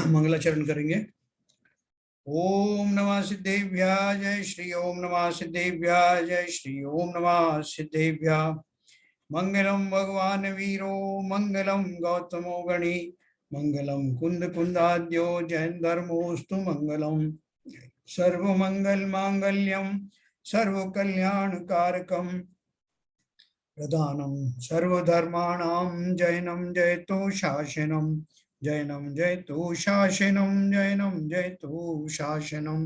मंगलाचरण करेंगे। ओम नमः सिद्धेभ्याय जय श्री ओम नमः सिद्धेभ्याय जय श्री ओम नमः सिद्धेभ्याय। मंगलम भगवान वीरो मंगलम गौतमो गणी मंगलम कुंद कुंदाद्यो जैन धर्मोस्तु मंगलम। सर्वमंगल मांगल्यम सर्व कल्याण कारकम प्रधानम सर्वधर्माणां जैनम जयतो शासनम जैनम जयतु शासनम जैनम जयतु शासनम।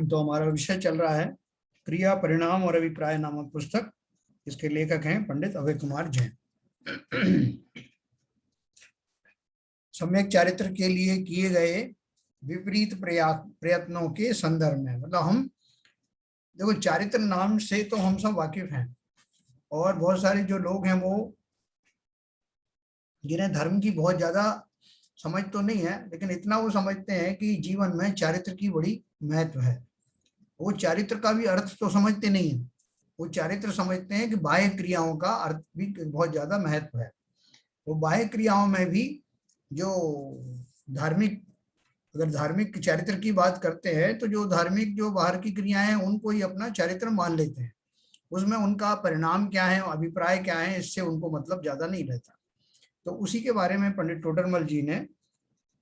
तो हमारा विषय चल रहा है क्रिया परिणाम और अभिप्राय नामक पुस्तक। इसके लेखक हैं पंडित अभय कुमार जैन। सम्यक चारित्र के लिए किए गए विपरीत प्रयत्नों के संदर्भ में, मतलब हम देखो चारित्र नाम से तो हम सब वाकिफ हैं और बहुत सारे जो लोग हैं वो जिन्हें धर्म की बहुत ज्यादा समझ तो नहीं है, लेकिन इतना वो समझते हैं कि जीवन में चारित्र की बड़ी महत्व है। वो चारित्र का भी अर्थ तो समझते नहीं है, वो चारित्र समझते हैं कि बाह्य क्रियाओं का अर्थ भी बहुत ज्यादा महत्व है। वो बाह्य क्रियाओं में भी जो धार्मिक, अगर धार्मिक चारित्र की बात करते हैं तो जो धार्मिक जो बाहर की क्रियाएं हैं उनको ही अपना चारित्र मान लेते हैं। उसमें उनका परिणाम क्या है, अभिप्राय क्या है, इससे उनको मतलब ज्यादा नहीं रहता। तो उसी के बारे में पंडित टोडरमल जी ने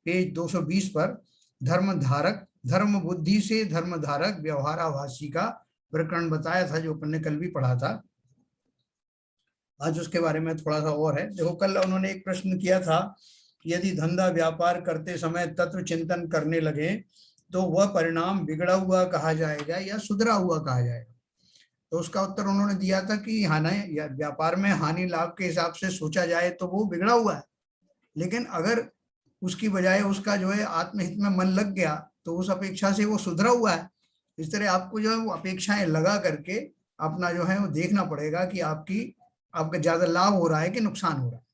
पेज 220 पर धर्म धारक धर्म बुद्धि से धर्म धारक व्यवहाराभासी का प्रकरण बताया था, जो अपन ने कल भी पढ़ा था। आज उसके बारे में थोड़ा सा और है। देखो कल उन्होंने एक प्रश्न किया था कि यदि धंधा व्यापार करते समय तत्व चिंतन करने लगे तो वह परिणाम बिगड़ा हुआ कहा जाएगा या सुधरा हुआ कहा जाएगा। तो उसका उत्तर उन्होंने दिया था कि हानि या व्यापार में हानि लाभ के हिसाब से सोचा जाए तो वो बिगड़ा हुआ है, लेकिन अगर उसकी बजाय उसका जो है आत्महित में मन लग गया तो उस अपेक्षा से वो सुधरा हुआ है। इस तरह आपको जो है वो अपेक्षाएं लगा करके अपना जो है वो देखना पड़ेगा कि आपका ज्यादा लाभ हो रहा है कि नुकसान हो रहा है,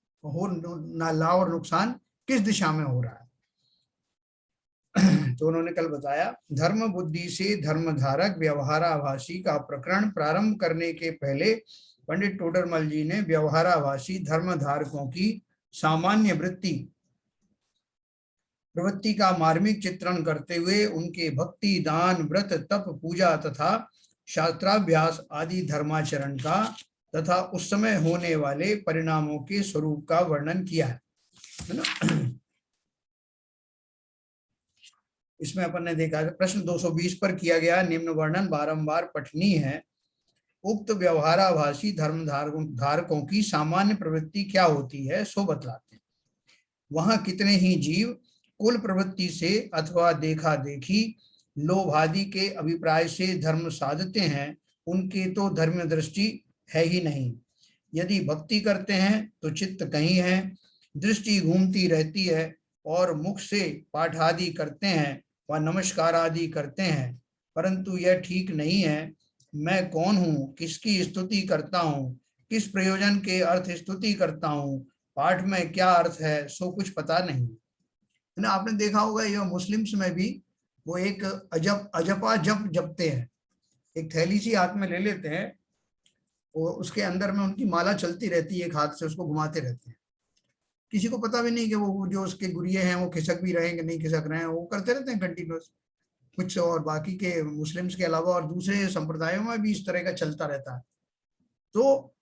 ना लाभ और नुकसान किस दिशा में हो रहा है। तो उन्होंने कल बताया धर्म बुद्धि से धर्मधारक व्यवहाराभासी का प्रकरण प्रारंभ करने के पहले पंडित टोडरमल जी ने व्यवहाराभासी धर्मधारकों की सामान्य प्रवृत्ति का मार्मिक चित्रण करते हुए उनके भक्ति दान व्रत तप पूजा तथा शास्त्राभ्यास आदि धर्माचरण का तथा उस समय होने वाले परिणामों के स्वरूप का वर्णन किया है ना। इसमें अपन ने देखा प्रश्न 220 पर किया गया निम्न वर्णन बारंबार पठनीय है। उक्त व्यवहाराभासी धर्म धारकों की सामान्य प्रवृत्ति क्या होती है सो बतलाते हैं। वहां कितने ही जीव कुल प्रवृत्ति से अथवा देखा देखी लोभ आदि के अभिप्राय से धर्म साधते हैं, उनके तो धर्म दृष्टि है ही नहीं। यदि भक्ति करते हैं तो चित्त कहीं है, दृष्टि घूमती रहती है और मुख से पाठ आदि करते हैं व नमस्कार आदि करते हैं, परंतु यह ठीक नहीं है। मैं कौन हूँ, किसकी स्तुति करता हूँ, किस प्रयोजन के अर्थ स्तुति करता हूँ, पाठ में क्या अर्थ है सो कुछ पता नहीं है ना। आपने देखा होगा यह मुस्लिम्स में भी वो एक अजपा जप जपते हैं, एक थैली सी हाथ में ले लेते हैं और उसके अंदर में उनकी माला चलती रहती है, एक हाथ से उसको घुमाते रहते हैं। किसी को पता भी नहीं कि वो जो उसके गुरिये हैं वो खिसक भी रहे हैं कि नहीं खिसक रहे हैं, वो करते रहते हैं कंटिन्यूस कुछ। और बाकी के मुस्लिम्स के अलावा और दूसरे संप्रदायों में भी इस तरह का चलता रहता है। तो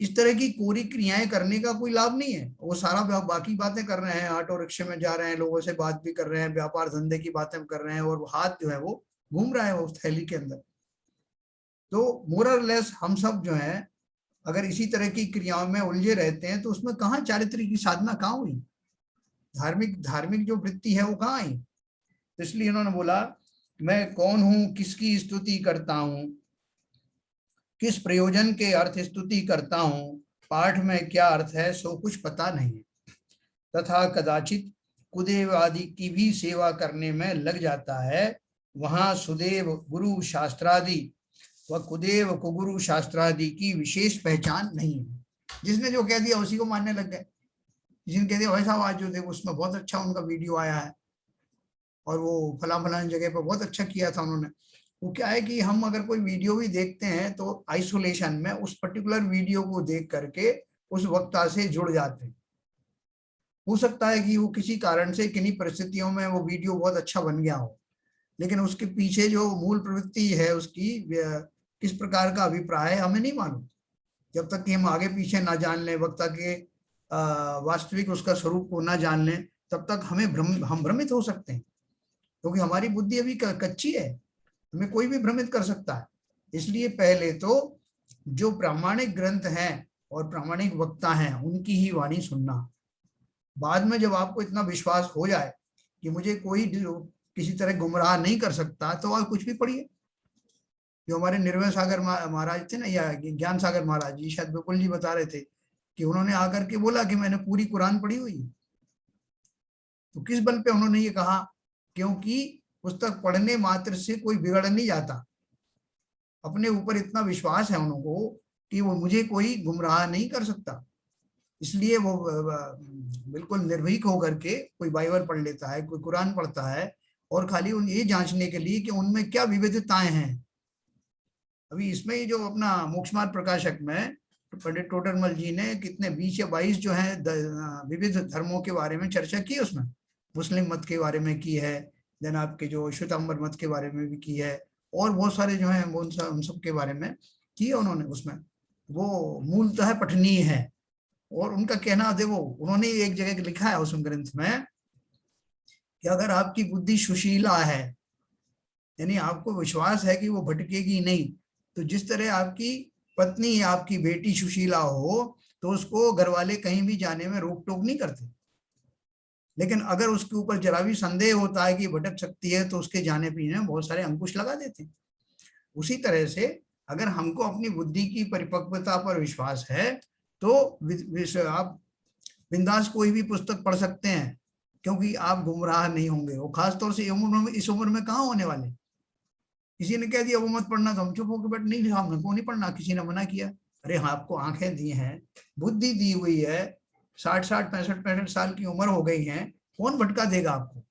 इस तरह की कोरी क्रियाएं करने का कोई लाभ नहीं है। वो सारा बाकी बातें कर रहे हैं, ऑटो रिक्शे में जा रहे हैं, लोगों से बात भी कर रहे हैं, व्यापार धंधे की बातें कर रहे हैं और हाथ जो है वो घूम रहा है उस थैली के अंदर। तो मोरर लेस हम सब जो है अगर इसी तरह की क्रियाओं में उलझे रहते हैं तो उसमें कहाँ चारित्र की साधना कहाँ हुई, धार्मिक जो वृत्ति है वो कहाँ आई। तो इसलिए इन्होंने बोला मैं कौन हूं, किसकी स्तुति करता हूं, किस प्रयोजन के अर्थ स्तुति करता हूं, पाठ में क्या अर्थ है सो कुछ पता नहीं है। तथा कदाचित कुदेव आदि की भी सेवा करने में लग जाता है। वहां सुदेव गुरु शास्त्रादि व कुदेव कुगुरु शास्त्रादि की विशेष पहचान नहीं है। जिसने जो कह दिया उसी को मानने लग गए। जिसने कह दिया भाई साहब आज जो देखो उसमें बहुत अच्छा उनका वीडियो आया है और वो फलां जगह पर बहुत अच्छा किया था उन्होंने, वो क्या है कि हम अगर कोई वीडियो भी देखते हैं तो आइसोलेशन में उस पर्टिकुलर वीडियो को देख करके उस वक्ता से जुड़ जाते हैं। हो सकता है कि वो किसी कारण से किन्हीं परिस्थितियों में वो वीडियो बहुत अच्छा बन गया हो, लेकिन उसके पीछे जो मूल प्रवृत्ति है उसकी किस प्रकार का अभिप्राय है हमें नहीं मालूम। जब तक कि हम आगे पीछे ना जान लें, वक्ता के वास्तविक उसका स्वरूप को ना जान लें, तब तक हम भ्रमित हो सकते हैं, क्योंकि हमारी बुद्धि अभी कच्ची है, हमें कोई भी भ्रमित कर सकता है। इसलिए पहले तो जो प्रामाणिक ग्रंथ हैं और प्रामाणिक वक्ता हैं उनकी ही वाणी सुनना। बाद में जब आपको इतना विश्वास हो जाए कि मुझे कोई किसी तरह गुमराह नहीं कर सकता, तो आप कुछ भी पढ़िए। जो हमारे निर्भय सागर महाराज थे ना, या ज्ञान सागर महाराज जी, शायद बिल्कुल जी बता रहे थे कि उन्होंने आकर के बोला कि मैंने पूरी कुरान पढ़ी हुई है। तो किस बल पे उन्होंने ये कहा? क्योंकि पुस्तक पढ़ने मात्र से कोई बिगड़ नहीं जाता। अपने ऊपर इतना विश्वास है उनको कि वो मुझे कोई गुमराह नहीं कर सकता, इसलिए वो बिल्कुल निर्भीक होकर के कोई बाइबल पढ़ लेता है, कोई कुरान पढ़ता है, और खाली उन ये जांचने के लिए कि उनमें क्या विविधताएं हैं। अभी इसमें ही जो अपना मोक्ष मार्ग प्रकाशक में पंडित टोडरमल जी ने कितने 20 या 22 जो है विविध धर्मों के बारे में चर्चा की, उसमें मुस्लिम मत के बारे में की है, देन आपके जो श्वेतांबर मत के बारे में भी की है, और बहुत सारे जो है उन सब के बारे में की है उन्होंने। उसमें वो मूलतः पठनीय है। और उनका कहना देखो, उन्होंने एक जगह लिखा है उस ग्रंथ में कि अगर आपकी बुद्धि सुशीला है, यानी आपको विश्वास है कि वो भटकेगी नहीं, तो जिस तरह आपकी पत्नी या आपकी बेटी सुशीला हो तो उसको घर वाले कहीं भी जाने में रोक टोक नहीं करते, लेकिन अगर उसके ऊपर जरा भी संदेह होता है कि भटक सकती है तो उसके जाने पीने में बहुत सारे अंकुश लगा देते हैं। उसी तरह से अगर हमको अपनी बुद्धि की परिपक्वता पर विश्वास है तो आप बिंदास कोई भी पुस्तक पढ़ सकते हैं, क्योंकि आप गुमराह नहीं होंगे। और खासतौर से इस उम्र में कहाँ होने वाले। किसी ने कह दिया वो मत पढ़ना तो हम चुप होकर बैठ, नहीं हमको नहीं पढ़ना, किसी ने मना किया। अरे हाँ, आपको आंखें दी हैं, बुद्धि दी हुई है, 60 65 साल की उम्र हो गई है, कौन भटका देगा आपको?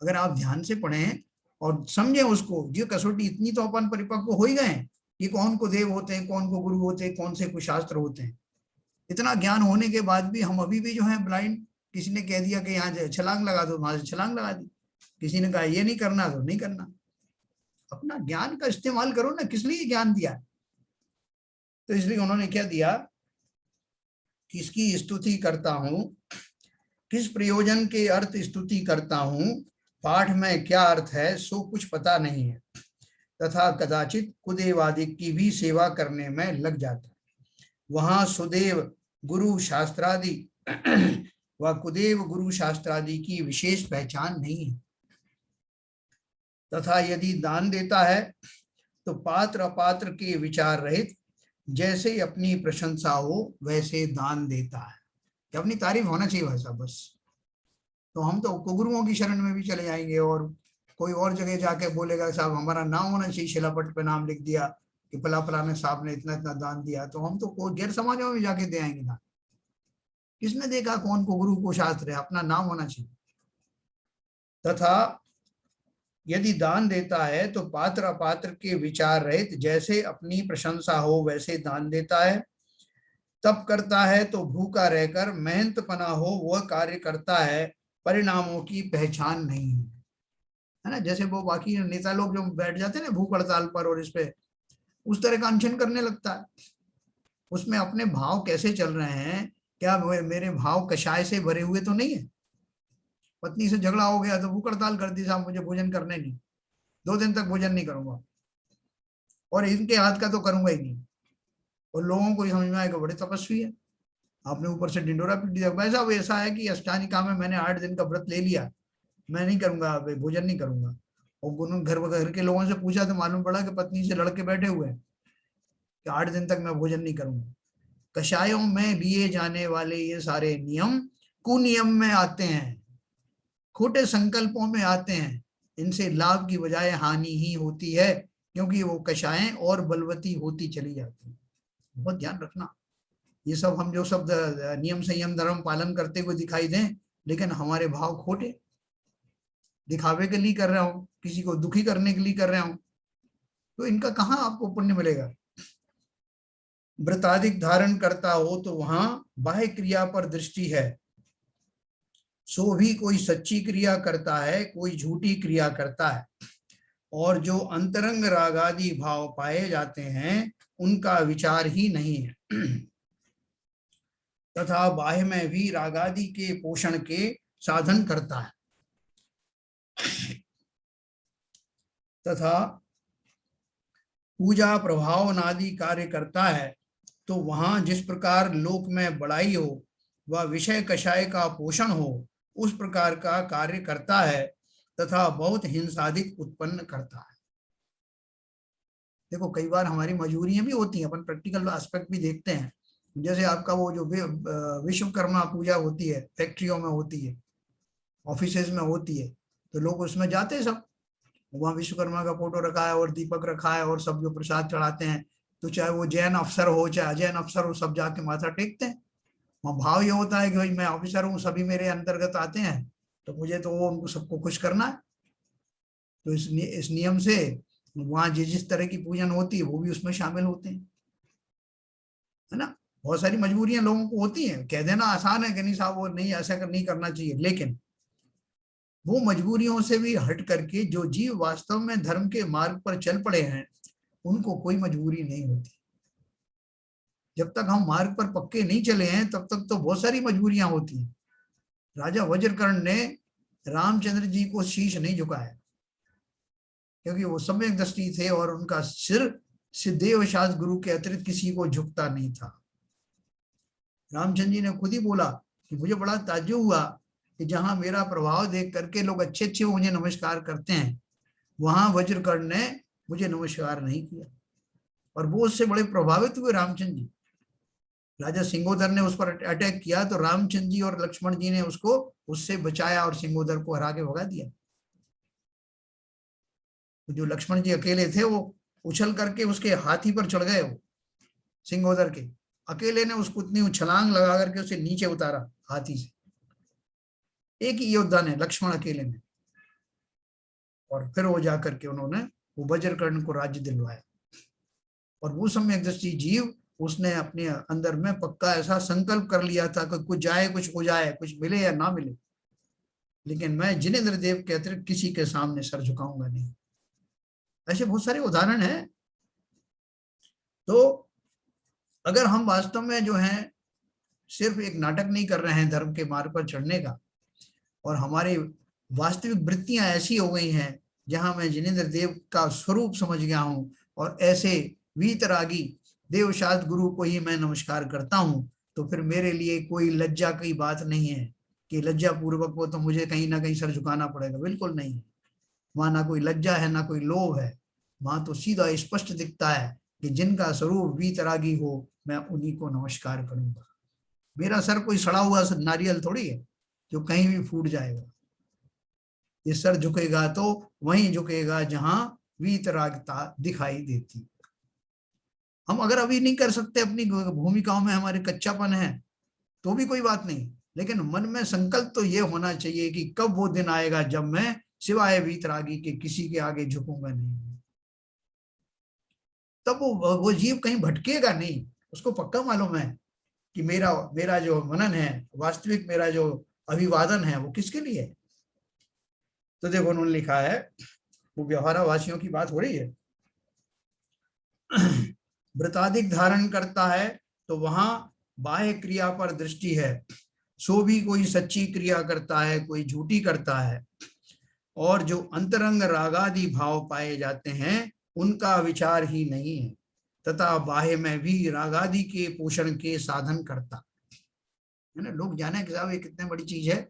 अगर आप ध्यान से पढ़ें और समझें उसको, जो कसौटी इतनी तो अपन परिपक्व हो ही गए कि कौन को देव होते हैं, कौन को गुरु होते हैं, कौन से कुशास्त्र होते हैं। इतना ज्ञान होने के बाद भी हम अभी भी जो है ब्लाइंड। किसी ने कह दिया कि यहाँ छलांग लगा दो, वहां से छलांग लगा दी। किसी ने कहा ये नहीं करना तो नहीं करना। अपना ज्ञान का इस्तेमाल करो ना, किस लिए ज्ञान दिया? तो इसलिए उन्होंने क्या दिया, किसकी स्तुति करता हूं, किस प्रयोजन के अर्थ स्तुति करता हूं, पाठ में क्या अर्थ है सो कुछ पता नहीं है, तथा कदाचित कुदेवादि की भी सेवा करने में लग जाता। वहां सुदेव गुरु शास्त्रादि व कुदेव गुरु शास्त्रादि की विशेष पहचान नहीं है। तथा यदि दान देता है तो पात्र अपात्र के विचार रहित जैसे अपनी प्रशंसा हो वैसे दान देता है, कि अपनी तारीफ होना चाहिए वैसा बस। तो हम तो गुरुओं की शरण में भी चले जाएंगे और कोई और जगह जाके बोलेगा साहब हमारा नाम होना चाहिए, शिलापट पे नाम लिख दिया कि फला फलाने साहब ने इतना इतना दान दिया, तो हम तो कोई गैर समाजों में जाके दे आएंगे ना। किसने देखा कौन को गुरु को शास्त्र है? अपना नाम होना चाहिए। तथा यदि दान देता है तो पात्र अपात्र के विचार रहित जैसे अपनी प्रशंसा हो वैसे दान देता है। तप करता है तो भूखा रहकर मेहनतपना हो वह कार्य करता है, परिणामों की पहचान नहीं है ना। जैसे वो बाकी नेता लोग जो बैठ जाते हैं ना भूख हड़ताल पर, और इस पे उस तरह का अनशन करने लगता है। उसमें अपने भाव कैसे चल रहे हैं, क्या मेरे भाव कषाय से भरे हुए तो नहीं है? पत्नी से झगड़ा हो गया तो भूख हड़ताल कर दी, साहब मुझे भोजन करने नहीं, 2 दिन तक भोजन नहीं करूंगा, और इनके हाथ का तो करूंगा ही नहीं। और लोगों को समझ में आएगा बड़े तपस्वी है, आपने ऊपर से डिंडोरा पीट दिया। वैसा वैसा है कि अष्टानिका में मैंने 8 दिन का व्रत ले लिया, मैं नहीं करूंगा, भोजन नहीं करूंगा। और घर के लोगों से पूछा तो मालूम पड़ा कि पत्नी से लड़के बैठे हुए हैं कि 8 दिन तक मैं भोजन नहीं करूंगा। कषायों में लिए जाने वाले ये सारे नियम कुनियम में आते हैं, खोटे संकल्पों में आते हैं। इनसे लाभ की बजाय हानि ही होती है, क्योंकि वो कषायें और बलवती होती चली जाती हैं। बहुत ध्यान रखना। ये सब हम जो शब्द नियम संयम धर्म पालन करते हुए दिखाई दें, लेकिन हमारे भाव खोटे, दिखावे के लिए कर रहे हो, किसी को दुखी करने के लिए कर रहे हो, तो इनका कहाँ आपको पुण्य मिलेगा। व्रताधिक धारण करता हो तो वहां बाह्य क्रिया पर दृष्टि है, सो भी कोई सच्ची क्रिया करता है, कोई झूठी क्रिया करता है। और जो अंतरंग रागादि भाव पाए जाते हैं उनका विचार ही नहीं है। तथा बाह्य में भी रागादि के पोषण के साधन करता है, तथा पूजा प्रभाव नादि कार्य करता है। तो वहां जिस प्रकार लोक में बड़ाई हो व विषय कषाय का पोषण हो उस प्रकार का कार्य करता है, तथा बहुत हिंसादिक उत्पन्न करता है। देखो कई बार हमारी मजबूरियां भी होती हैं, अपन प्रैक्टिकल एस्पेक्ट भी देखते हैं। जैसे आपका वो जो विश्वकर्मा पूजा होती है, फैक्ट्रियों में होती है, ऑफिसेज में होती है, तो लोग उसमें जाते हैं सब, वहां विश्वकर्मा का फोटो रखा है और दीपक रखा है और सब जो प्रसाद चढ़ाते हैं, तो चाहे वो जैन अफसर हो चाहे अजैन अफसर हो, सब जाके माथा टेकते हैं। वहाँ भाव ये होता है कि भाई मैं ऑफिसर हूँ, सभी मेरे अंतर्गत आते हैं, तो मुझे तो वो उनको सबको खुश करना है। तो इस नियम से वहां जिस तरह की पूजन होती है वो भी उसमें शामिल होते हैं, है ना। बहुत सारी मजबूरियां लोगों को होती हैं, कह देना आसान है कि नहीं साहब वो नहीं ऐसा नहीं करना चाहिए, लेकिन वो मजबूरियों से भी हट करके जो जीव वास्तव में धर्म के मार्ग पर चल पड़े हैं उनको कोई मजबूरी नहीं होती। जब तक हम मार्ग पर पक्के नहीं चले हैं तब तक तो बहुत सारी मजबूरियां होती हैं। राजा वज्रकर्ण ने रामचंद्र जी को शीश नहीं झुकाया क्योंकि वो सम्यक दृष्टि थे और उनका सिर सिद्धेव शास्त्र गुरु के अतिरिक्त किसी को झुकता नहीं था। रामचंद्र जी ने खुद ही बोला कि मुझे बड़ा ताज्जुब हुआ कि जहां मेरा प्रभाव देख करके लोग अच्छे अच्छे मुझे नमस्कार करते हैं, वहां वज्रकर्ण ने मुझे नमस्कार नहीं किया। और वो उससे बड़े प्रभावित हुए रामचंद्र जी। राजा सिंगोदर ने उस पर अटैक किया तो रामचंद्र जी और लक्ष्मण जी ने उसको उससे बचाया और सिंगोदर को हरा के भगा दिया। तो जो लक्ष्मण जी अकेले थे वो उछल करके उसके हाथी पर चढ़ गए, वो सिंगोदर के अकेले ने उसको इतनी छलांग लगा करके उसे नीचे उतारा हाथी से, एक ही योद्धा ने, लक्ष्मण अकेले ने। और फिर वो जाकर के उन्होंने वो वज्रकर्ण को राज्य दिलवाया। और वो सम्यक दृष्टि जीव उसने अपने अंदर में पक्का ऐसा संकल्प कर लिया था कि कुछ जाए कुछ हो जाए, कुछ मिले या ना मिले, लेकिन मैं जिनेंद्र देव के अतिरिक्त किसी के सामने सर झुकाऊंगा नहीं। ऐसे बहुत सारे उदाहरण हैं। तो अगर हम वास्तव में जो है सिर्फ एक नाटक नहीं कर रहे हैं धर्म के मार्ग पर चढ़ने का, और हमारी वास्तविक वृत्तियां ऐसी हो गई हैं जहां मैं जिनेंद्र देव का स्वरूप समझ गया हूं और ऐसे वीतरागी देवशास्त्र गुरु को ही मैं नमस्कार करता हूं, तो फिर मेरे लिए कोई लज्जा की बात नहीं है कि लज्जा पूर्वक हो तो मुझे कहीं ना कहीं सर झुकाना पड़ेगा। बिल्कुल नहीं। वहां ना कोई लज्जा है ना कोई लोभ है, वहां तो सीधा स्पष्ट दिखता है कि जिनका स्वरूप वीतरागी हो मैं उन्हीं को नमस्कार करूंगा। मेरा सर कोई सड़ा हुआ नारियल थोड़ी है जो कहीं भी फूट जाएगा। ये सर झुकेगा तो वहीं झुकेगा जहां वीतरागता दिखाई देती। हम अगर अभी नहीं कर सकते, अपनी भूमिकाओं में हमारे कच्चापन है, तो भी कोई बात नहीं, लेकिन मन में संकल्प तो ये होना चाहिए कि कब वो दिन आएगा जब मैं सिवाय वीतरागी के किसी के आगे झुकूंगा नहीं। तब वो जीव कहीं भटकेगा नहीं, उसको पक्का मालूम है कि मेरा मेरा जो मनन है, वास्तविक मेरा जो अभिवादन है वो किसके लिए है। तो देखो उन्होंने लिखा है, वो व्यवहारावासियों की बात हो रही है। व्रताधिक धारण करता है तो वहां बाह्य क्रिया पर दृष्टि है, सो भी कोई सच्ची क्रिया करता है कोई झूठी करता है। और जो अंतरंग रागादि भाव पाए जाते हैं उनका विचार ही नहीं है, तथा बाह्य में भी रागादि के पोषण के साधन करता है ना। लोग जाने कि साहब ये कितनी बड़ी चीज है,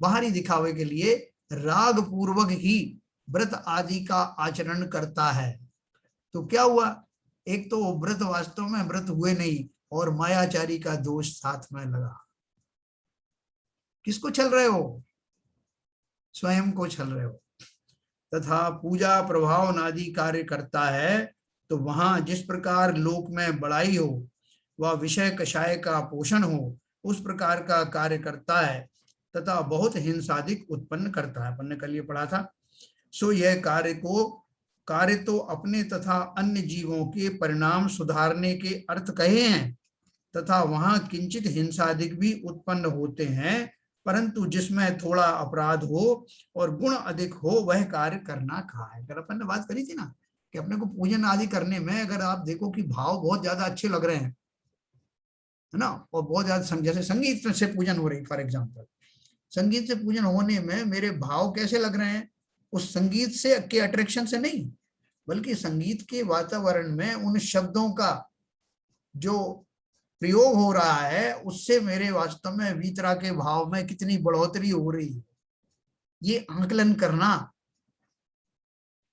बाहरी दिखावे के लिए राग पूर्वक ही व्रत आदि का आचरण करता है। तो क्या हुआ, एक तो व्रत वास्तव में व्रत हुए नहीं और मायाचारी का दोष साथ में लगा। किसको छल रहे हो, स्वयं को छल रहे हो। तथा पूजा प्रभाव आदि कार्य करता है, तो वहां जिस प्रकार लोक में बड़ाई हो व विषय कषाय का पोषण हो उस प्रकार का कार्य करता है, तथा बहुत हिंसादिक उत्पन्न करता है। अपन ने कल ये पढ़ा था। सो यह कार्य को कार्य तो अपने तथा अन्य जीवों के परिणाम सुधारने के अर्थ कहे हैं, तथा वहां किंचित हिंसादिक भी उत्पन्न होते हैं, परंतु जिसमें थोड़ा अपराध हो और गुण अधिक हो वह कार्य करना कहा है। अगर अपन ने बात करी थी ना कि अपने को पूजन आदि करने में अगर आप देखो कि भाव बहुत ज्यादा अच्छे लग रहे हैं, है ना, और बहुत ज्यादा जैसे संगीत से पूजन हो रही, फॉर एग्जाम्पल संगीत से पूजन होने में मेरे भाव कैसे लग रहे हैं, उस संगीत से के अट्रैक्शन से नहीं, बल्कि संगीत के वातावरण में उन शब्दों का जो प्रयोग हो रहा है उससे मेरे वास्तव में वीतरा के भाव में कितनी बढ़ोतरी हो रही है, ये आंकलन करना।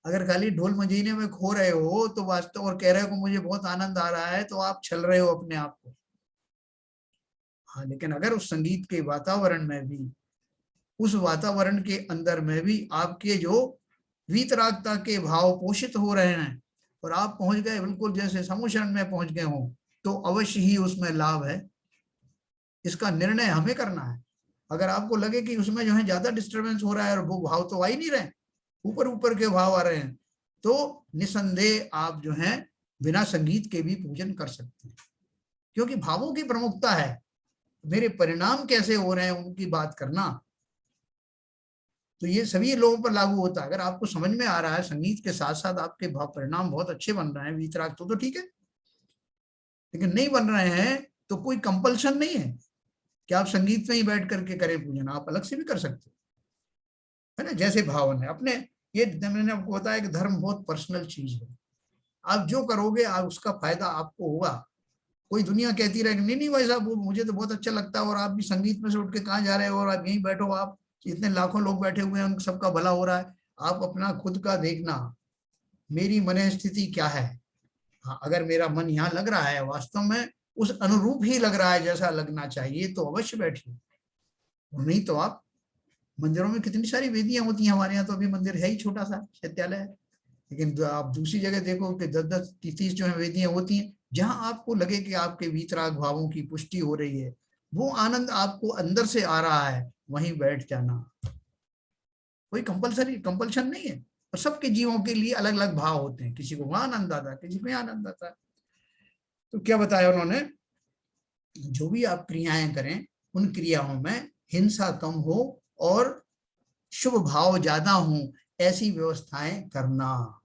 अगर खाली ढोल मजीने में खो रहे हो तो वास्तव और कह रहे हो मुझे बहुत आनंद आ रहा है, तो आप छल रहे हो अपने आप को। हाँ, लेकिन अगर उस संगीत के वातावरण में भी, उस वातावरण के अंदर में भी आपके जो वीतरागता के भाव पोषित हो रहे हैं और आप पहुंच गए बिल्कुल जैसे समुशरण में पहुंच गए हो, तो अवश्य ही उसमें लाभ है। इसका निर्णय हमें करना है। अगर आपको लगे कि उसमें जो है ज्यादा डिस्टरबेंस हो रहा है और वो भाव तो आ ही नहीं रहे, ऊपर ऊपर के भाव आ रहे हैं, तो निसंदेह आप जो है बिना संगीत के भी पूजन कर सकते हैं, क्योंकि भावों की प्रमुखता है। मेरे परिणाम कैसे हो रहे हैं उनकी बात करना, तो ये सभी लोगों पर लागू होता है। अगर आपको समझ में आ रहा है संगीत के साथ साथ आपके भाव परिणाम बहुत अच्छे बन रहे हैं वीतराग, तो ठीक है, लेकिन नहीं बन रहे हैं तो कोई कंपल्शन नहीं है कि आप संगीत में ही बैठ करके करें पूजन, आप अलग से भी कर सकते है ना, जैसे भावन है अपने। ये मैंने आपको बताया कि धर्म बहुत पर्सनल चीज है, आप जो करोगे आप उसका फायदा आपको होगा। कोई दुनिया कहती रहे नहीं नहीं भाई साहब मुझे तो बहुत अच्छा लगता है, और आप भी संगीत में से उठ के कहाँ जा रहे हो, और आप यहीं बैठो, आप इतने लाखों लोग बैठे हुए हैं उन सबका भला हो रहा है, आप अपना खुद का देखना मेरी मन स्थिति क्या है। हाँ, अगर मेरा मन यहाँ लग रहा है वास्तव में उस अनुरूप ही लग रहा है जैसा लगना चाहिए, तो अवश्य बैठिए। नहीं तो आप मंदिरों में कितनी सारी वेदियां होती हैं, हमारे यहाँ तो अभी मंदिर है ही छोटा सा विद्यालय है, लेकिन आप दूसरी जगह देखो कि 10-10 30 जो है वेदियां होती हैं, जहां आपको लगे कि आपके वीतराग भावों की पुष्टि हो रही है, वो आनंद आपको अंदर से आ रहा है, वहीं बैठ जाना। कोई कंपल्शन नहीं है, और सबके जीवों के लिए अलग अलग भाव होते हैं, किसी को वहां आनंद आता है, किसी को यहाँ आनंद आता है। तो क्या बताया उन्होंने, जो भी आप क्रियाएं करें उन क्रियाओं में हिंसा कम हो और शुभ भाव ज्यादा हो, ऐसी व्यवस्थाएं करना।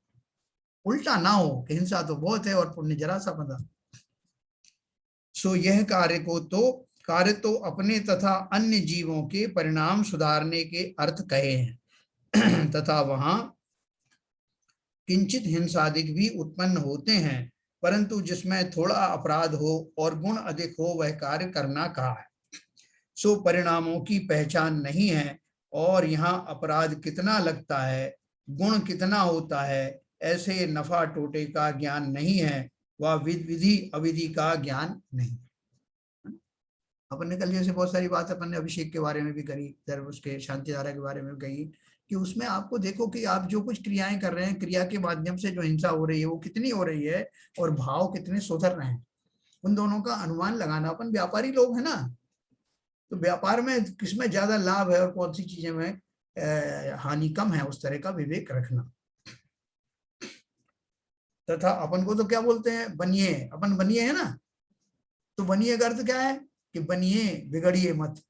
उल्टा ना हो कि हिंसा तो बहुत है और पुण्य जरा सा बंधा। सो यह कार्य तो अपने तथा अन्य जीवों के परिणाम सुधारने के अर्थ कहे हैं तथा वहां किंचित हिंसादिक भी उत्पन्न होते हैं, परंतु जिसमें थोड़ा अपराध हो और गुण अधिक हो वह कार्य करना कहा है। सो परिणामों की पहचान नहीं है, और यहाँ अपराध कितना लगता है, गुण कितना होता है, ऐसे नफा टोटे का ज्ञान नहीं है, वह विधि अविधि का ज्ञान नहीं। अपन ने कल जैसे बहुत सारी बात अपन ने अभिषेक के बारे में भी करी, धर्म उसके शांति धारा के बारे में भी कही, कि उसमें आपको देखो कि आप जो कुछ क्रियाएं कर रहे हैं, क्रिया के माध्यम से जो हिंसा हो रही है वो कितनी हो रही है और भाव कितने सुधर रहे हैं, उन दोनों का अनुमान लगाना। अपन व्यापारी लोग है ना, तो व्यापार में किसमें ज्यादा लाभ है और कौन सी चीजें में हानि कम है, उस तरह का विवेक रखना। तथा अपन को तो क्या बोलते हैं, बनिए, अपन बनिए है ना, तो बनिए का अर्थ क्या है कि बनिए बिगड़िए मत,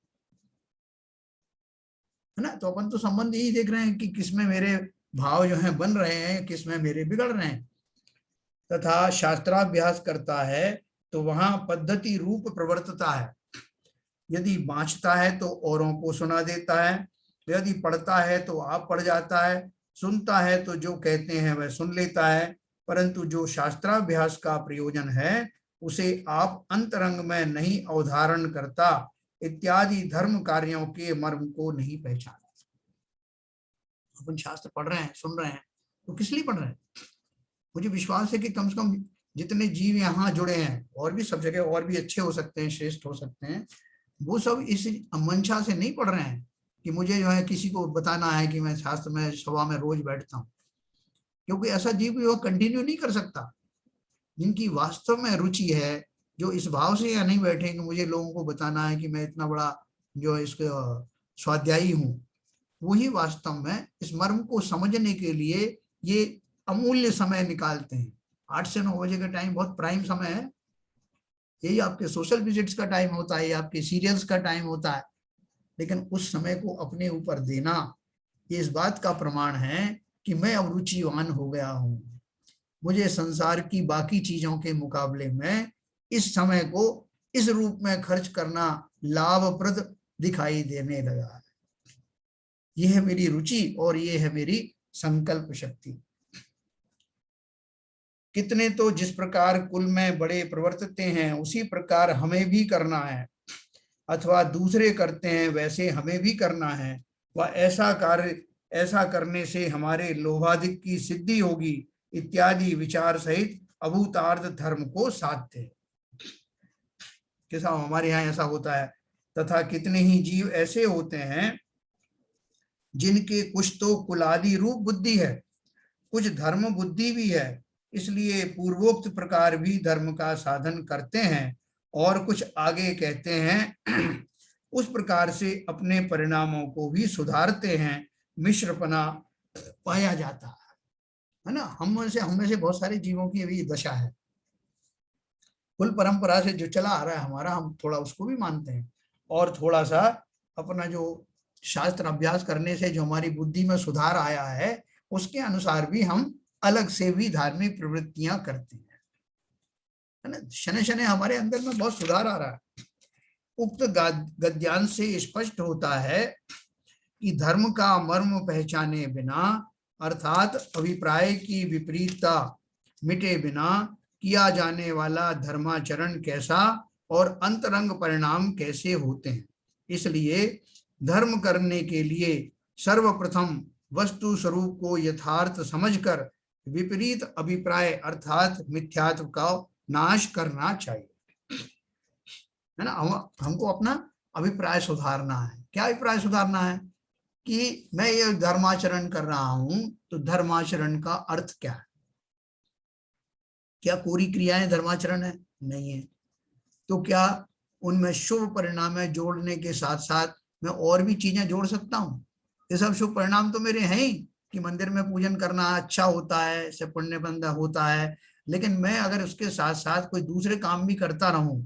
है ना। तो अपन तो संबंध यही देख रहे हैं कि किसमें मेरे भाव जो हैं बन रहे हैं, किसमें मेरे बिगड़ रहे हैं। तथा शास्त्राभ्यास करता है तो वहां पद्धति रूप प्रवर्तता है, यदि बाँचता है तो औरों को सुना देता है, यदि पढ़ता है तो आप पढ़ जाता है, सुनता है तो जो कहते हैं वह सुन लेता है, परंतु जो शास्त्राभ्यास का प्रयोजन है उसे आप अंतरंग में नहीं अवधारण करता, इत्यादि धर्म कार्यों के मर्म को नहीं पहचाना। अपन शास्त्र पढ़ रहे हैं, सुन रहे हैं, तो किस लिए पढ़ रहे हैं? मुझे विश्वास है कि कम से कम जितने जीव यहाँ जुड़े हैं, और भी सब जगह और भी अच्छे हो सकते हैं, श्रेष्ठ हो सकते हैं, वो सब इस मंशा से नहीं पढ़ रहे हैं कि मुझे जो है किसी को बताना है कि मैं शास्त्र में सभा में रोज बैठता हूँ, क्योंकि ऐसा जीव भी वो कंटिन्यू नहीं कर सकता। जिनकी वास्तव में रुचि है, जो इस भाव से यहाँ नहीं बैठे कि मुझे लोगों को बताना है कि मैं इतना बड़ा जो इसके स्वाध्यायी हूँ, वही वास्तव में इस मर्म को समझने के लिए ये अमूल्य समय निकालते हैं। 8 से 9 बजे का टाइम बहुत प्राइम समय है, यही आपके सोशल विजिट्स का टाइम होता है, आपके सीरियल्स का टाइम होता है, लेकिन उस समय को अपने ऊपर देना, ये इस बात का प्रमाण है कि मैं अब रुचिवान हो गया हूं, मुझे संसार की बाकी चीजों के मुकाबले में इस समय को इस रूप में खर्च करना लाभप्रद दिखाई देने लगा है। यह है मेरी रुचि और ये है मेरी संकल्प शक्ति। कितने तो जिस प्रकार कुल में बड़े प्रवर्तते हैं उसी प्रकार हमें भी करना है, अथवा दूसरे करते हैं वैसे हमें भी करना है, वह ऐसा कार्य, ऐसा करने से हमारे लोभाधिक की सिद्धि होगी इत्यादि विचार सहित अभूतार्थ धर्म को साधते हैं। कैसा हमारे यहाँ ऐसा होता है। तथा कितने ही जीव ऐसे होते हैं जिनके कुछ तो कुलादि रूप बुद्धि है, कुछ धर्म बुद्धि भी है, इसलिए पूर्वोक्त प्रकार भी धर्म का साधन करते हैं, और कुछ आगे कहते हैं उस प्रकार से अपने परिणामों को भी सुधारते हैं, मिश्रपना पाया जाता है ना। हम में से बहुत सारे जीवों की अभी दशा है, कुल परंपरा से जो चला आ रहा है हमारा, हम थोड़ा उसको भी मानते हैं, और थोड़ा सा अपना जो शास्त्र अभ्यास करने से जो हमारी बुद्धि में सुधार आया है उसके अनुसार भी हम अलग से भी धार्मिक प्रवृत्तियां करते हैं, है ना। शने शने हमारे अंदर में बहुत सुधार आ रहा है। उक्त गद्यांश से स्पष्ट होता है कि धर्म का मर्म पहचाने बिना, अर्थात अभिप्राय की विपरीतता मिटे बिना किया जाने वाला धर्माचरण कैसा और अंतरंग परिणाम कैसे होते हैं। इसलिए धर्म करने के लिए सर्वप्रथम वस्तु स्वरूप को यथार्थ समझकर विपरीत अभिप्राय अर्थात मिथ्यात्व का नाश करना चाहिए, है ना। हमको अपना अभिप्राय सुधारना है। क्या अभिप्राय सुधारना है कि मैं ये धर्माचरण कर रहा हूं, तो धर्माचरण का अर्थ क्या है? क्या पूरी क्रियाएं धर्माचरण है? नहीं है। तो क्या उनमें शुभ परिणाम जोड़ने के साथ साथ मैं और भी चीजें जोड़ सकता हूँ? ये सब शुभ परिणाम तो मेरे हैं ही कि मंदिर में पूजन करना अच्छा होता है, इससे पुण्य बंदा होता है, लेकिन मैं अगर उसके साथ साथ कोई दूसरे काम भी करता रहूं,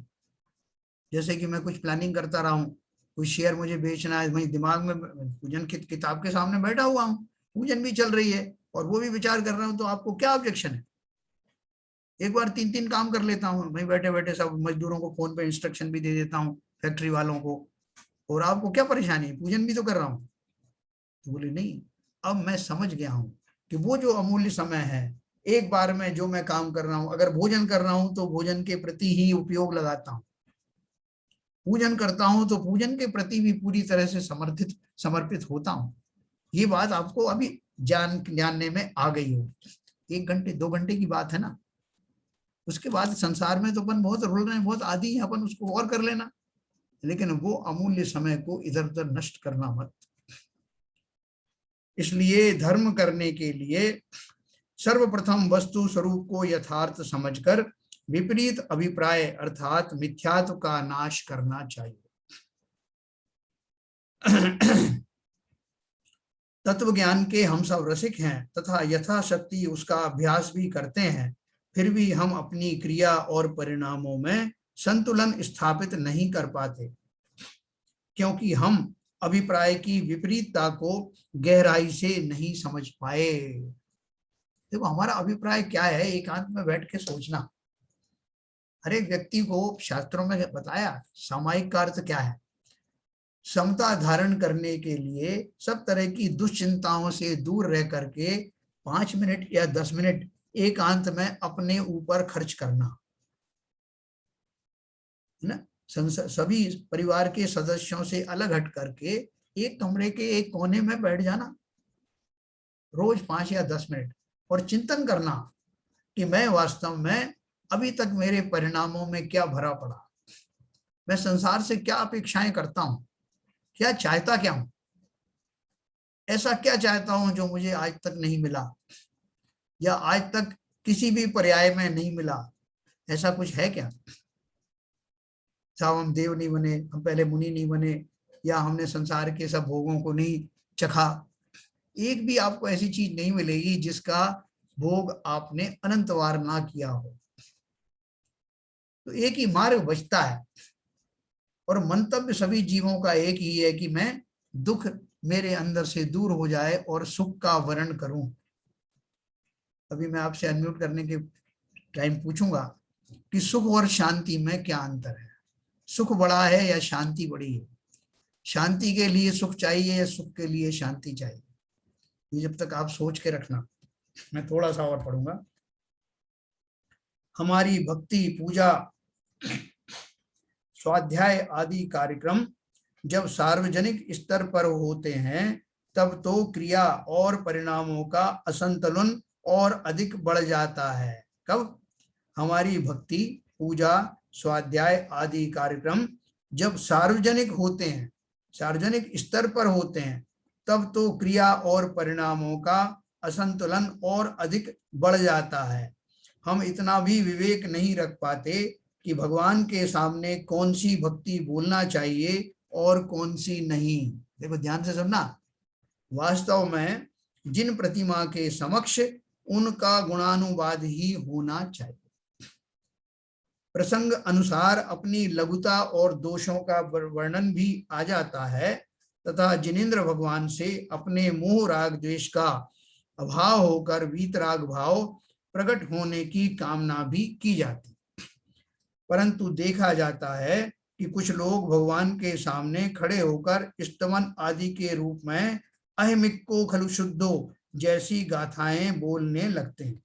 जैसे कि मैं कुछ प्लानिंग करता रहा हूँ, कोई शेयर मुझे बेचना है, वही दिमाग में पूजन की किताब के सामने बैठा हुआ हूँ, पूजन भी चल रही है और वो भी विचार कर रहा हूँ, तो आपको क्या ऑब्जेक्शन है? एक बार 3 काम कर लेता हूँ, वहीं बैठे बैठे सब मजदूरों को फोन पे इंस्ट्रक्शन भी दे देता हूँ, फैक्ट्री वालों को, और आपको क्या परेशानी है? पूजन भी तो कर रहा हूँ। तो बोले नहीं, अब मैं समझ गया हूँ कि वो जो अमूल्य समय है, एक बार में जो मैं काम कर रहा हूँ, अगर भोजन कर रहा हूँ तो भोजन के प्रति ही उपयोग लगाता हूँ, पूजन करता हूं तो पूजन के प्रति भी पूरी तरह से समर्पित होता हूं। ये बात आपको अभी जानने में आ गई हो। 1 घंटे 2 घंटे की बात है ना, उसके बाद संसार में तो अपन बहुत रुल रहे हैं, बहुत आदी है, अपन उसको और कर लेना, लेकिन वो अमूल्य समय को इधर उधर नष्ट करना मत। इसलिए धर्म करने के लिए सर्वप्रथम वस्तु स्वरूप को यथार्थ समझकर विपरीत अभिप्राय अर्थात मिथ्यात्व का नाश करना चाहिए। तत्व ज्ञान के हम सब रसिक हैं तथा यथाशक्ति उसका अभ्यास भी करते हैं, फिर भी हम अपनी क्रिया और परिणामों में संतुलन स्थापित नहीं कर पाते, क्योंकि हम अभिप्राय की विपरीतता को गहराई से नहीं समझ पाए। देखो हमारा अभिप्राय क्या है, एकांत में बैठ के सोचना। हर एक व्यक्ति को शास्त्रों में बताया सामायिक का अर्थ क्या है। समता धारण करने के लिए सब तरह की दुश्चिंताओं से दूर रह करके 5 मिनट या 10 मिनट एकांत में अपने ऊपर खर्च करना, है ना। सभी परिवार के सदस्यों से अलग हट करके एक कमरे के एक कोने में बैठ जाना, रोज 5 या 10 मिनट, और चिंतन करना कि मैं वास्तव में अभी तक मेरे परिणामों में क्या भरा पड़ा, मैं संसार से क्या अपेक्षाएं करता हूं, क्या चाहता क्या हूं, ऐसा क्या चाहता हूं जो मुझे आज तक नहीं मिला या आज तक किसी भी पर्याय में नहीं मिला। ऐसा कुछ है क्या? साहब हम देव नहीं बने, हम पहले मुनि नहीं बने, या हमने संसार के सब भोगों को नहीं चखा। एक भी आपको ऐसी चीज नहीं मिलेगी जिसका भोग आपने अनंत बार ना किया हो। तो एक ही मार्ग बचता है और मंतव्य सभी जीवों का एक ही है कि मैं दुख मेरे अंदर से दूर हो जाए और सुख का वर्ण करूं। अभी मैं आपसे अनम्यूट करने के टाइम पूछूंगा कि सुख और शांति में क्या अंतर है। सुख बड़ा है या शांति बड़ी है? शांति के लिए सुख चाहिए या सुख के लिए शांति चाहिए? ये जब तक आप सोच के रखना, मैं थोड़ा सा और पढ़ूंगा। हमारी भक्ति, पूजा, स्वाध्याय आदि कार्यक्रम जब सार्वजनिक स्तर पर होते हैं तब तो क्रिया और परिणामों का असंतुलन और अधिक बढ़ जाता है। कब? हमारी भक्ति, पूजा, स्वाध्याय आदि कार्यक्रम जब सार्वजनिक होते हैं, सार्वजनिक स्तर पर होते हैं, तब तो क्रिया और परिणामों का असंतुलन और अधिक बढ़ जाता है। हम इतना भी विवेक नहीं रख पाते कि भगवान के सामने कौन सी भक्ति बोलना चाहिए और कौन सी नहीं। देखो ध्यान से सुनना, वास्तव में जिन प्रतिमा के समक्ष उनका गुणानुवाद ही होना चाहिए। प्रसंग अनुसार अपनी लघुता और दोषों का वर्णन भी आ जाता है तथा जिनेंद्र भगवान से अपने मोह राग द्वेष का अभाव होकर वीतराग भाव प्रकट होने की कामना भी की जाती। परंतु देखा जाता है कि कुछ लोग भगवान के सामने खड़े होकर स्तवन आदि के रूप में अहमिको खलु शुद्धो जैसी गाथाएं बोलने लगते हैं।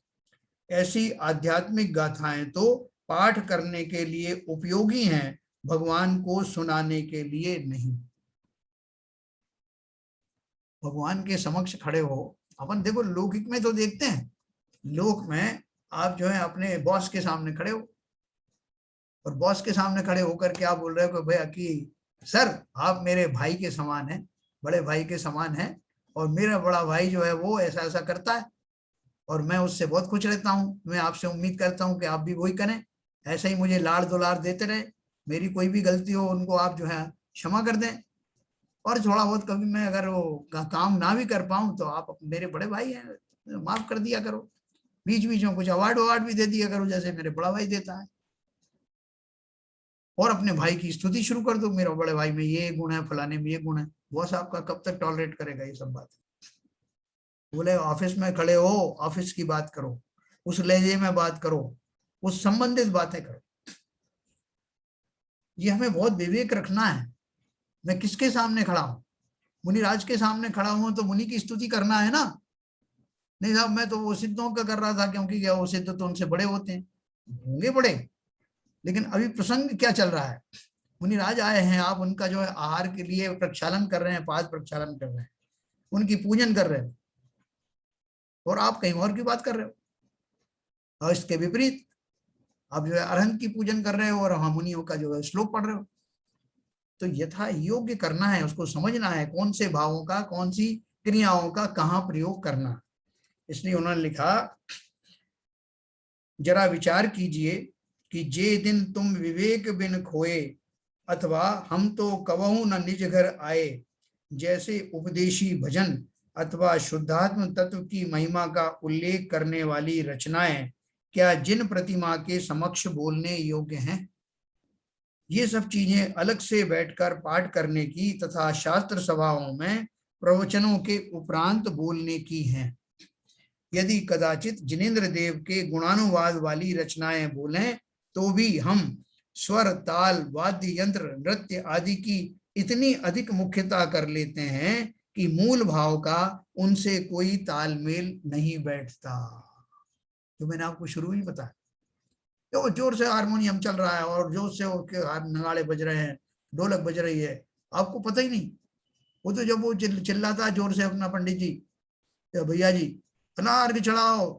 ऐसी आध्यात्मिक गाथाएं तो पाठ करने के लिए उपयोगी हैं, भगवान को सुनाने के लिए नहीं। भगवान के समक्ष खड़े हो, अपन देखो लौकिक में तो देखते हैं, लोक में आप जो है अपने बॉस के सामने खड़े हो और बॉस के सामने खड़े होकर क्या बोल रहे हो कि भैया कि सर आप मेरे भाई के समान हैं, बड़े भाई के समान हैं, और मेरा बड़ा भाई जो है वो ऐसा ऐसा करता है और मैं उससे बहुत खुश रहता हूँ, मैं आपसे उम्मीद करता हूँ कि आप भी वही करें, ऐसे ही मुझे लाड़ दुलार देते रहे, मेरी कोई भी गलती हो उनको आप जो है क्षमा कर दें, और थोड़ा बहुत कभी मैं अगर वो काम ना भी कर पाऊं तो आप मेरे बड़े भाई हैं, माफ कर दिया करो। बीच बीच में कुछ अवार्ड अवार्ड भी दे दिया करो जैसे मेरे बड़ा भाई देता है, और अपने भाई की स्तुति शुरू कर दो, मेरा बड़े भाई में ये गुण है, फलाने में ये गुण है। बॉस आपका कब तक टॉलरेट करेगा ये सब बात? बोले ऑफिस में खड़े हो, ऑफिस की बात करो, उस लहजे में बात करो, उस संबंधित बातें करो। ये हमें बहुत विवेक रखना है। मैं किसके सामने खड़ा हूं? मुनिराज के सामने खड़ा हूं तो मुनि की स्तुति करना है ना। नहीं साहब मैं तो वो सिद्धों का कर रहा था, क्योंकि क्या वो सिद्ध तो उनसे बड़े होते हैं, होंगे बड़े, लेकिन अभी प्रसंग क्या चल रहा है? मुनिराज आए हैं, आप उनका जो है आहार के लिए प्रक्षालन कर रहे हैं, पाद प्रक्षालन कर रहे हैं, उनकी पूजन कर रहे हैं, और आप कहीं और की बात कर रहे हो। और इसके विपरीत आप जो है अरहंत की पूजन कर रहे हो और हम मुनियों का जो है श्लोक पढ़ रहे हो। तो यथा योग्य करना है, उसको समझना है कौन से भावों का, कौन सी क्रियाओं का कहाँ प्रयोग करना। इसलिए उन्होंने लिखा, जरा विचार कीजिए कि जे दिन तुम विवेक बिन खोए, अथवा हम तो कबहू न निज घर आए, जैसे उपदेशी भजन अथवा शुद्धात्म तत्व की महिमा का उल्लेख करने वाली रचनाएं क्या जिन प्रतिमा के समक्ष बोलने योग्य हैं? ये सब चीजें अलग से बैठकर पाठ करने की तथा शास्त्र सभाओं में प्रवचनों के उपरांत बोलने की हैं। यदि कदाचित जिनेंद्र देव के गुणानुवाद वाली रचनाएं बोलें तो भी हम स्वर, ताल, वाद्य यंत्र, नृत्य आदि की इतनी अधिक मुख्यता कर लेते हैं कि मूल भाव का उनसे कोई तालमेल नहीं बैठता। जो मैंने आपको शुरू ही बताया, तो जोर से हारमोनियम चल रहा है और जोर से नगाड़े बज रहे हैं, ढोलक बज रही है, आपको पता ही नहीं। वो तो जब वो चिल्लाता है जोर से अपना पंडित जी, भैया जी फला अर्घ चढ़ाओ,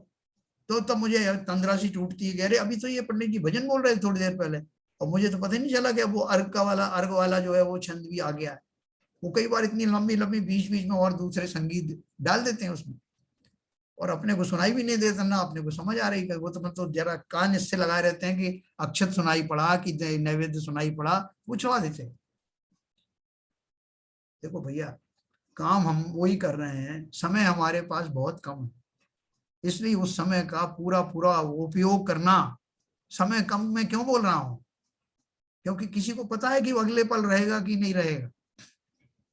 तो तब मुझे तंद्रा सी टूटती है, अरे अभी तो ये पंडित जी भजन बोल रहे थे थोड़ी देर पहले, और मुझे तो पता ही नहीं चला कि वो अर्घ वाला जो है वो छंद भी आ गया है। वो कई बार इतनी लंबी लंबी बीच बीच में और दूसरे संगीत डाल देते हैं उसमें, और अपने को सुनाई भी नहीं देता ना अपने को समझ आ रही है। वो तो मतलब जरा कान इससे लगाए रहते हैं कि अक्षत सुनाई पड़ा कि नैवेद्य सुनाई पड़ा, वो छुड़ा देते हैं। देखो भैया, काम हम वही कर रहे हैं, समय हमारे पास बहुत कम है, इसलिए उस समय का पूरा पूरा उपयोग करना। समय कम में क्यों बोल रहा हूं? क्योंकि किसी को पता है कि वो अगले पल रहेगा कि नहीं रहेगा।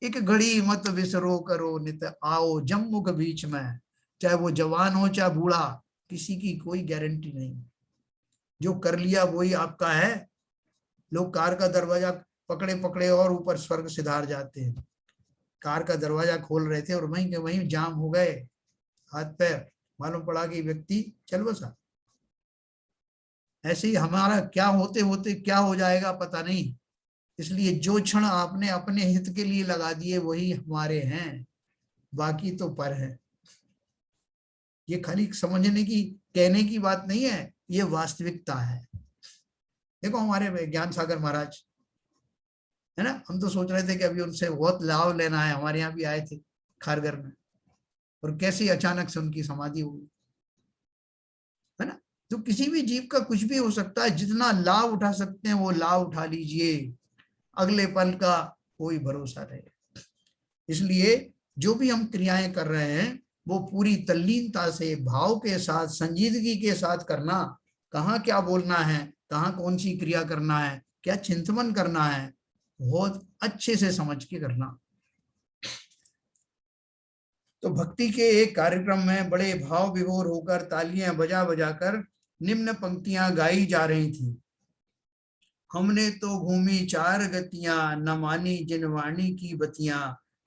एक घड़ी मत विसरो करो नित आओ जम्मुक बीच में, चाहे वो जवान हो चाहे बूढ़ा, किसी की कोई गारंटी नहीं। जो कर लिया वही आपका है। लोग कार का दरवाजा पकड़े पकड़े और ऊपर स्वर्ग सिधार जाते हैं। कार का दरवाजा खोल रहे थे और वहीं के वहीं जाम हो गए हाथ पैर, मालूम पड़ा कि व्यक्ति चल बसा। ऐसे ही हमारा क्या होते होते क्या हो जाएगा पता नहीं। इसलिए जो क्षण आपने अपने हित के लिए लगा दिए वही हमारे हैं, बाकी तो पर है। ये खाली समझने की कहने की बात नहीं है, ये वास्तविकता है। देखो हमारे ज्ञान सागर महाराज है ना, हम तो सोच रहे थे कि अभी उनसे बहुत लाभ लेना है, हमारे यहाँ भी आए थे खारगर में, और कैसी अचानक से उनकी समाधि हो गई, है ना। तो किसी भी जीव का कुछ भी हो सकता है, जितना लाभ उठा सकते हैं वो लाभ उठा लीजिए, अगले पल का कोई भरोसा नहीं। इसलिए जो भी हम क्रियाएं कर रहे हैं वो पूरी तल्लीनता से, भाव के साथ, संजीदगी के साथ करना। कहाँ क्या बोलना है, कहाँ कौन सी क्रिया करना है, क्या चिंतन करना है, बहुत अच्छे से समझ के करना। तो भक्ति के एक कार्यक्रम में बड़े भाव विभोर होकर तालियां बजा बजाकर निम्न पंक्तियां गाई जा रही थी। हमने तो घूमी चार गतियां, न मानी जिनवाणी की बतियां,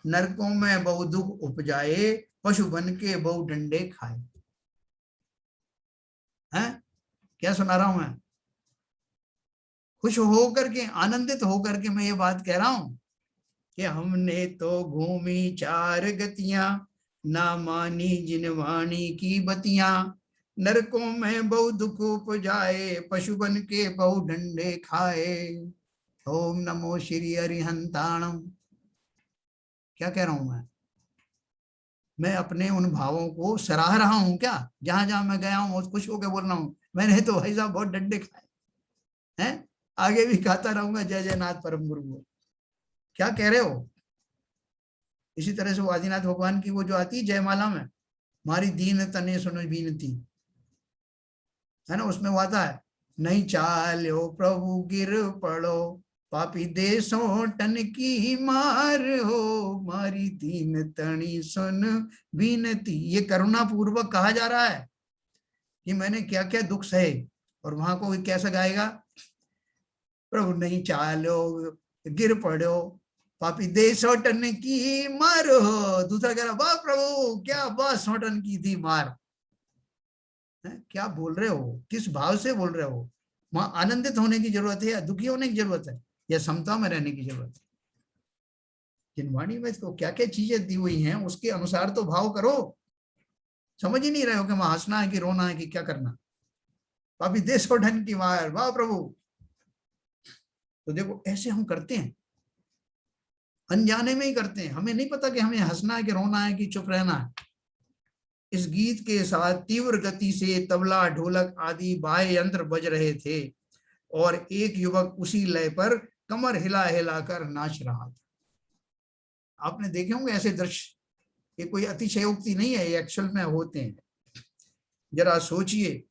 नरकों में बहु दुख उपजाए, पशु बन के बहु डंडे खाए। हैं, क्या सुना रहा हूं मैं? खुश होकर के, आनंदित होकर के मैं ये बात कह रहा हूं कि हमने तो घूमी चार गतियां, ना मानी जिनवाणी की बतियां, नरकों में बहु दुख उपजाए, पशु बन के बहु डंडे खाए। ओम नमो श्री हरिहंताणम। क्या कह रहा हूं मैं अपने उन भावों को सराह रहा हूं क्या? जहां जहां मैं गया हूं खुश होकर बोल रहा हूं मैंने तो भाई साहब बहुत डंडे खाए हैं, आगे भी खाता रहूंगा जय जय नाथ परम गुरु को। क्या कह रहे हो? इसी तरह से वो आदिनाथ भगवान की वो जो आती है जयमाला में, मारी दीन तने सुनो बीनती, है ना, उसमें वो आता है, नहीं चालो प्रभु गिर पड़ो, पापी देशों टन की मार हो, मारी दीन तनी सुन बीनती। ये करुणा पूर्वक कहा जा रहा है कि मैंने क्या क्या दुख सहे। और वहां को कैसा गाएगा? प्रभु नहीं चालो गिर पड़ो, पापी दे सोटन की मार हो। दूसरा कह रहा वाह प्रभु क्या बात सोटन की थी मार। क्या बोल रहे हो, किस भाव से बोल रहे हो? वहां आनंदित होने की जरूरत है या दुखी होने की जरूरत है या समता में रहने की जरूरत है? जिनवाणी में तो क्या क्या चीजें दी हुई हैं उसके अनुसार तो भाव करो। समझ ही नहीं रहे हो कि वहां हंसना है कि रोना है कि क्या करना। पापी देश को ढंग की मार, वाह प्रभु। तो देखो ऐसे हम करते हैं, अनजाने में ही करते हैं, हमें नहीं पता कि हमें हंसना है कि रोना है कि चुप रहना है। इस गीत के साथ तीव्र गति से तबला ढोलक आदि बाह्य यंत्र बज रहे थे और एक युवक उसी लय पर कमर हिला हिला कर नाच रहा था। आपने देखे होंगे ऐसे दृश्य, ये कोई अतिशयोक्ति नहीं है, ये एक्चुअल में होते हैं। जरा सोचिए,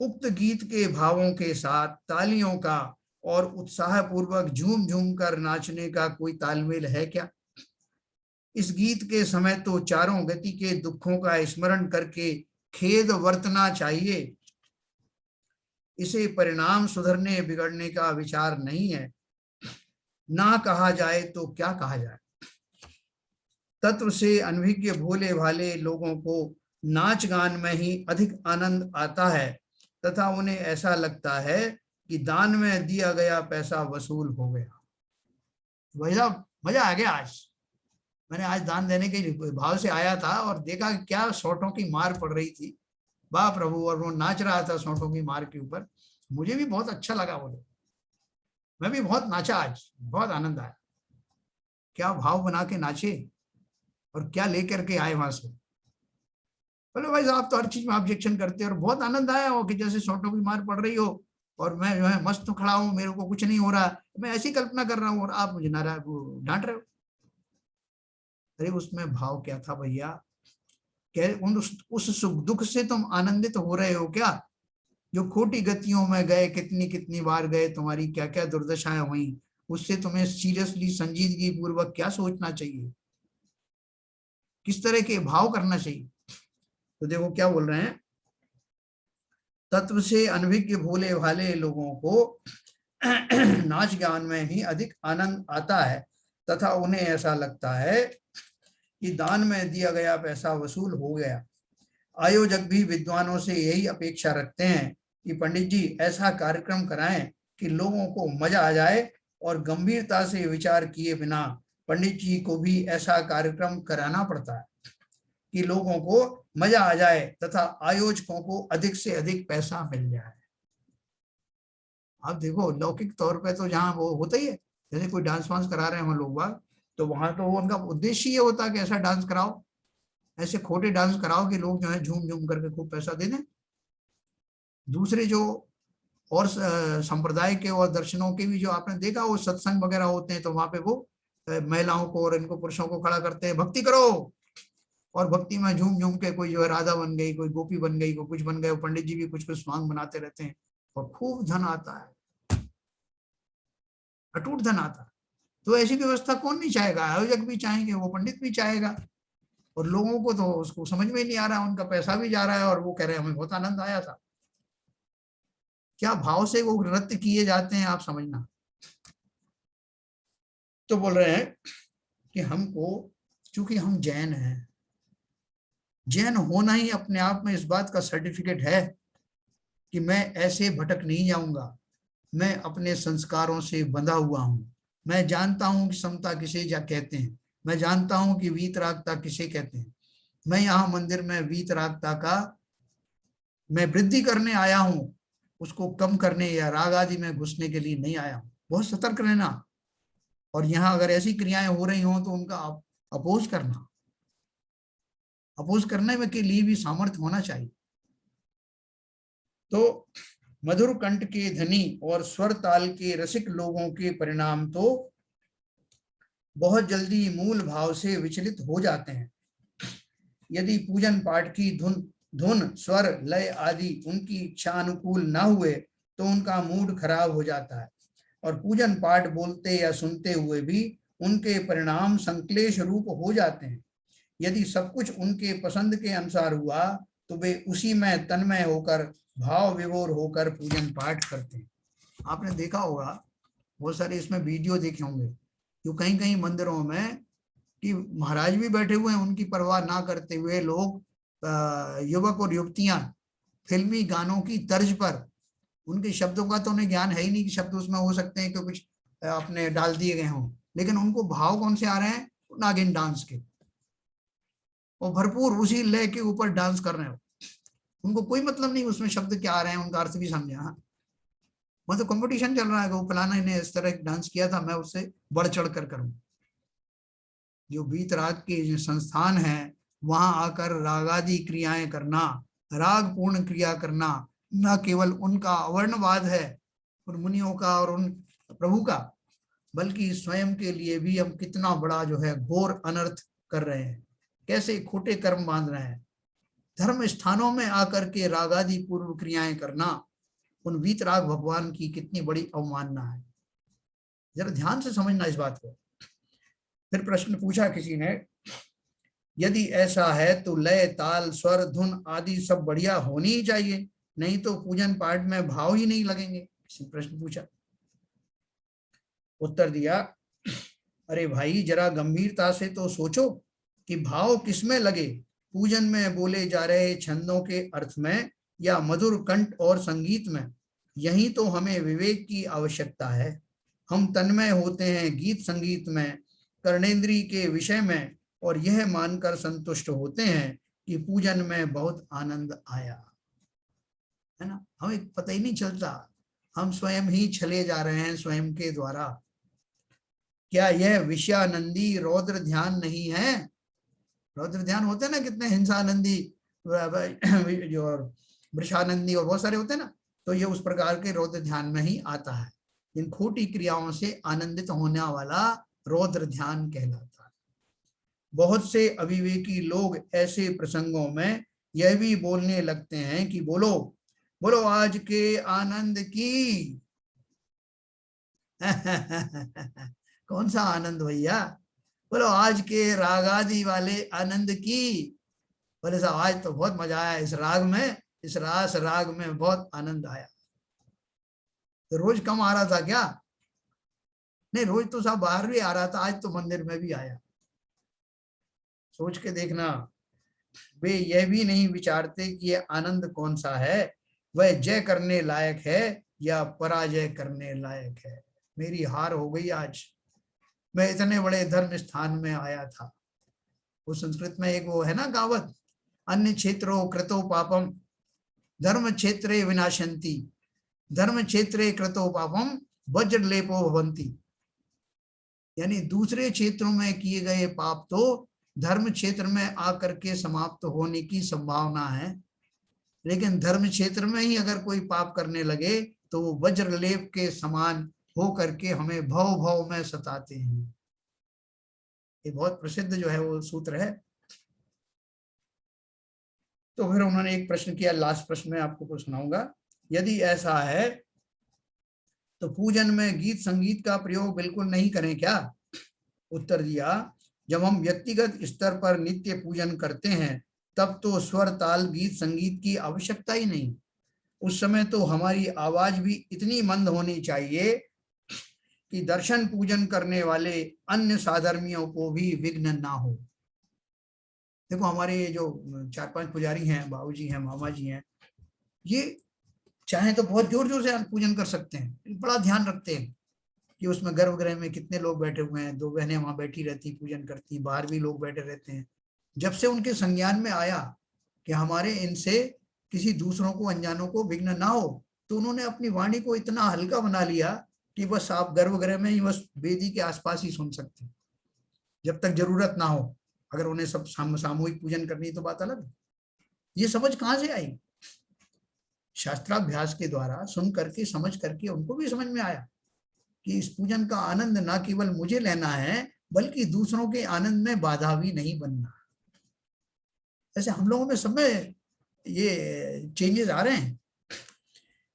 उक्त गीत के भावों के साथ तालियों का और उत्साह पूर्वक झूम झूम कर नाचने का कोई तालमेल है क्या? इस गीत के समय तो चारों गति के दुखों का स्मरण करके खेद वर्तना चाहिए। इसे परिणाम सुधरने बिगड़ने का विचार नहीं है। ना कहा जाए तो क्या कहा जाए। तत्व से अनभिज्ञ भोले भाले लोगों को नाच गान में ही अधिक आनंद आता है तथा उन्हें ऐसा लगता है कि दान में दिया गया पैसा वसूल हो गया। भैया मजा आ गया आज। मैंने आज दान देने के भाव से आया था और देखा क्या सोटों की मार पड़ रही थी, वाह प्रभु, और वो नाच रहा था सोटों की मार के ऊपर। मुझे भी बहुत अच्छा लगा, बोले मैं भी बहुत नाचा आज, बहुत आनंद आया। क्या भाव बना के नाचे और क्या लेकर के आए वहां से। बोले भाई साहब तो हर चीज में ऑब्जेक्शन करते हैं और बहुत आनंद आया हो कि जैसे सोटों की मार पड़ रही हो और मैं जो है मस्त खड़ा हूं, मेरे को कुछ नहीं हो रहा, मैं ऐसी कल्पना कर रहा हूँ और आप मुझे नाराज डांट रहे हो। अरे उसमें भाव क्या था भैया? उस सुख दुख से तुम आनंदित हो रहे हो क्या? जो खोटी गतियों में गए, कितनी कितनी बार गए, तुम्हारी क्या क्या दुर्दशाएं हुई, उससे तुम्हें सीरियसली संजीदगी पूर्वक क्या सोचना चाहिए, किस तरह के भाव करना चाहिए। तो देखो क्या बोल रहे हैं, तत्व से अनभिज्ञ भोले भाले लोगों को नाच ज्ञान में ही अधिक आनंद आता है तथा उन्हें ऐसा लगता है कि दान में दिया गया पैसा वसूल हो गया। आयोजक भी विद्वानों से यही अपेक्षा रखते हैं कि पंडित जी ऐसा कार्यक्रम कराएं कि लोगों को मजा आ जाए, और गंभीरता से विचार किए बिना पंडित जी को भी ऐसा कार्यक्रम कराना पड़ता है कि लोगों को मजा आ जाए तथा आयोजकों को अधिक से अधिक पैसा मिल जाए। आप देखो लौकिक तौर पे तो जहाँ वो होता ही है, जैसे कोई डांस वांस करा रहे हैं हम लोग बाग, तो वहां तो उनका उद्देश्य ये होता है कि ऐसा डांस कराओ, ऐसे खोटे डांस कराओ कि लोग जो है झूम झूम करके खूब पैसा दे दें। दूसरे जो और संप्रदाय के और दर्शनों के भी जो आपने देखा वो सत्संग वगैरह होते हैं, तो वहां पे वो महिलाओं को और इनको पुरुषों को खड़ा करते हैं, भक्ति करो, और भक्ति में झूम झूम के कोई जो है राधा बन गई, कोई गोपी बन गई, कोई कुछ बन गए। पंडित जी भी कुछ कुछ सॉन्ग बनाते रहते हैं और खूब धन आता है, अटूट धन आता है। तो ऐसी व्यवस्था कौन नहीं चाहेगा, आयोजक भी चाहेंगे, वो पंडित भी चाहेगा, और लोगों को तो उसको समझ में ही नहीं आ रहा, उनका पैसा भी जा रहा है और वो कह रहे हैं हमें बहुत आनंद आया था। क्या भाव से वो नृत्य किए जाते हैं आप समझना। तो बोल रहे हैं कि हमको, चूंकि हम जैन हैं, जैन होना ही अपने आप में इस बात का सर्टिफिकेट है कि मैं ऐसे भटक नहीं जाऊंगा, मैं अपने संस्कारों से बंधा हुआ हूं। मैं जानता हूं कि समता किसे जा कहते हैं, मैं जानता हूं कि वीतरागता किसे कहते हैं। मैं यहाँ मंदिर में वीतरागता का मैं वृद्धि करने आया हूं, उसको कम करने या राग आदि में घुसने के लिए नहीं आया हूं। बहुत सतर्क रहना, और यहाँ अगर ऐसी क्रियाएं हो रही हों तो उनका अपोज करना, अपोज करने में के लिए भी सामर्थ्य होना चाहिए। तो मधुर कंठ के धनी और स्वर ताल के रसिक लोगों के परिणाम तो बहुत जल्दी मूल भाव से विचलित हो जाते हैं। यदि पूजन पाठ की धुन स्वर लय आदि उनकी इच्छा अनुकूल न हुए तो उनका मूड खराब हो जाता है, और पूजन पाठ बोलते या सुनते हुए भी उनके परिणाम संक्लेश रूप हो जाते हैं। यदि सब कुछ उनके पसंद के अनुसार हुआ तो वे उसी में तन्मय होकर भाव विभोर होकर पूजन पाठ करते हैं। आपने देखा होगा, बहुत सारे इसमें वीडियो देखे होंगे, जो कहीं कहीं मंदिरों में कि महाराज भी बैठे हुए हैं, उनकी परवाह ना करते हुए लोग युवक और युवतियां फिल्मी गानों की तर्ज पर, उनके शब्दों का तो उन्हें ज्ञान है ही नहीं कि शब्द उसमें हो सकते हैं कि कुछ अपने डाल दिए गए हों, लेकिन उनको भाव कौन से आ रहे हैं, नागिन डांस के, और भरपूर उसी लय के ऊपर डांस कर रहे हो। उनको कोई मतलब नहीं उसमें शब्द क्या आ रहे हैं, उनका अर्थ भी समझे। हाँ, वो तो कंपटीशन चल रहा है, वो फलाना ने इस तरह डांस किया था, मैं उससे बढ़ चढ़ कर करूं। जो बीत राग के जो संस्थान है, वहां आकर रागादि क्रियाएं करना, राग पूर्ण क्रिया करना, न केवल उनका अवर्णवाद है उन मुनियों का और उन प्रभु का, बल्कि स्वयं के लिए भी हम कितना बड़ा जो है घोर अनर्थ कर रहे हैं, कैसे खोटे कर्म बांध रहे हैं। धर्म स्थानों में आकर के रागादि पूर्व क्रियाएं करना उन वीतराग भगवान की कितनी बड़ी अवमानना है। जरा ध्यान से समझना इस बात को। फिर प्रश्न पूछा किसी ने, यदि ऐसा है तो लय ताल स्वर धुन आदि सब बढ़िया होनी ही चाहिए, नहीं तो पूजन पाठ में भाव ही नहीं लगेंगे। किसी प्रश्न पूछा, उत्तर दिया, अरे भाई जरा गंभीरता से तो सोचो कि भाव किसमें लगे, पूजन में बोले जा रहे छंदों के अर्थ में या मधुर कंठ और संगीत में। यही तो हमें विवेक की आवश्यकता है। हम तन्मय होते हैं गीत संगीत में, कर्णेंद्री के विषय में, और यह मानकर संतुष्ट होते हैं कि पूजन में बहुत आनंद आया, है ना। हमें पता ही नहीं चलता, हम स्वयं ही चले जा रहे हैं स्वयं के द्वारा। क्या यह विषयानंदी रौद्र ध्यान नहीं है? रौद्र ध्यान होते हैं ना कितने, हिंसानंदी जो वृषानंदी और बहुत सारे होते हैं ना, तो ये उस प्रकार के रौद्र ध्यान में ही आता है। इन खोटी क्रियाओं से आनंदित होने वाला रौद्र ध्यान कहलाता है। बहुत से अविवेकी लोग ऐसे प्रसंगों में यह भी बोलने लगते हैं कि बोलो बोलो आज के आनंद की। कौन सा आनंद भैया? बोलो आज के रागादि वाले आनंद की। बोले साहब आज तो बहुत मजा आया इस राग में, इस रास राग में बहुत आनंद आया। तो रोज कम आ रहा था क्या? नहीं, रोज तो साहब बाहर भी आ रहा था, आज तो मंदिर में भी आया। सोच के देखना, वे यह भी नहीं विचारते कि यह आनंद कौन सा है, वह जय करने लायक है या पराजय करने लायक है। मेरी हार हो गई आज, मैं इतने बड़े धर्म स्थान में आया था। वो संस्कृत में एक वो है ना कहावत, अन्य क्षेत्रों कृतो पापम धर्म क्षेत्रे विनाशंति, धर्म क्षेत्रे कृतो पापम वज्र लेपो भवंती। यानी दूसरे क्षेत्रों में किए गए पाप तो धर्म क्षेत्र में आकर के समाप्त होने की संभावना है, लेकिन धर्म क्षेत्र में ही अगर कोई पाप करने लगे तो वो वज्रलेप के समान हो करके हमें भव भव में सताते हैं। ये बहुत प्रसिद्ध जो है वो सूत्र है। तो फिर उन्होंने एक प्रश्न किया, लास्ट प्रश्न में आपको कुछ सुनाऊंगा। यदि ऐसा है तो पूजन में गीत संगीत का प्रयोग बिल्कुल नहीं करें क्या? उत्तर दिया, जब हम व्यक्तिगत स्तर पर नित्य पूजन करते हैं तब तो स्वर ताल गीत संगीत की आवश्यकता ही नहीं। उस समय तो हमारी आवाज भी इतनी मंद होनी चाहिए कि दर्शन पूजन करने वाले अन्य साधर्मियों को भी विघ्न ना हो। देखो हमारे जो 4-5 पुजारी हैं, बाबूजी हैं, मामा जी हैं, ये चाहे तो बहुत जोर जोर से पूजन कर सकते हैं, बड़ा ध्यान रखते हैं कि उसमें गर्भगृह में कितने लोग बैठे हुए हैं। 2 बहनें वहां बैठी रहती पूजन करती, बाहर भी लोग बैठे रहते हैं। जब से उनके संज्ञान में आया कि हमारे इनसे किसी दूसरों को, अनजानों को विघ्न ना हो, तो उन्होंने अपनी वाणी को इतना हल्का बना लिया कि बस आप गर्भगृह में ही बस वेदी के आसपास ही सुन सकते हैं, जब तक जरूरत ना हो। अगर उन्हें सब सामूहिक पूजन करनी तो बात अलग है। ये समझ कहाँ से आई? शास्त्राभ्यास के द्वारा सुन करके, समझ करके उनको भी समझ में आया कि इस पूजन का आनंद ना केवल मुझे लेना है बल्कि दूसरों के आनंद में बाधा भी नहीं बनना। ऐसे हम लोगों में सब में ये चेंजेस आ रहे हैं।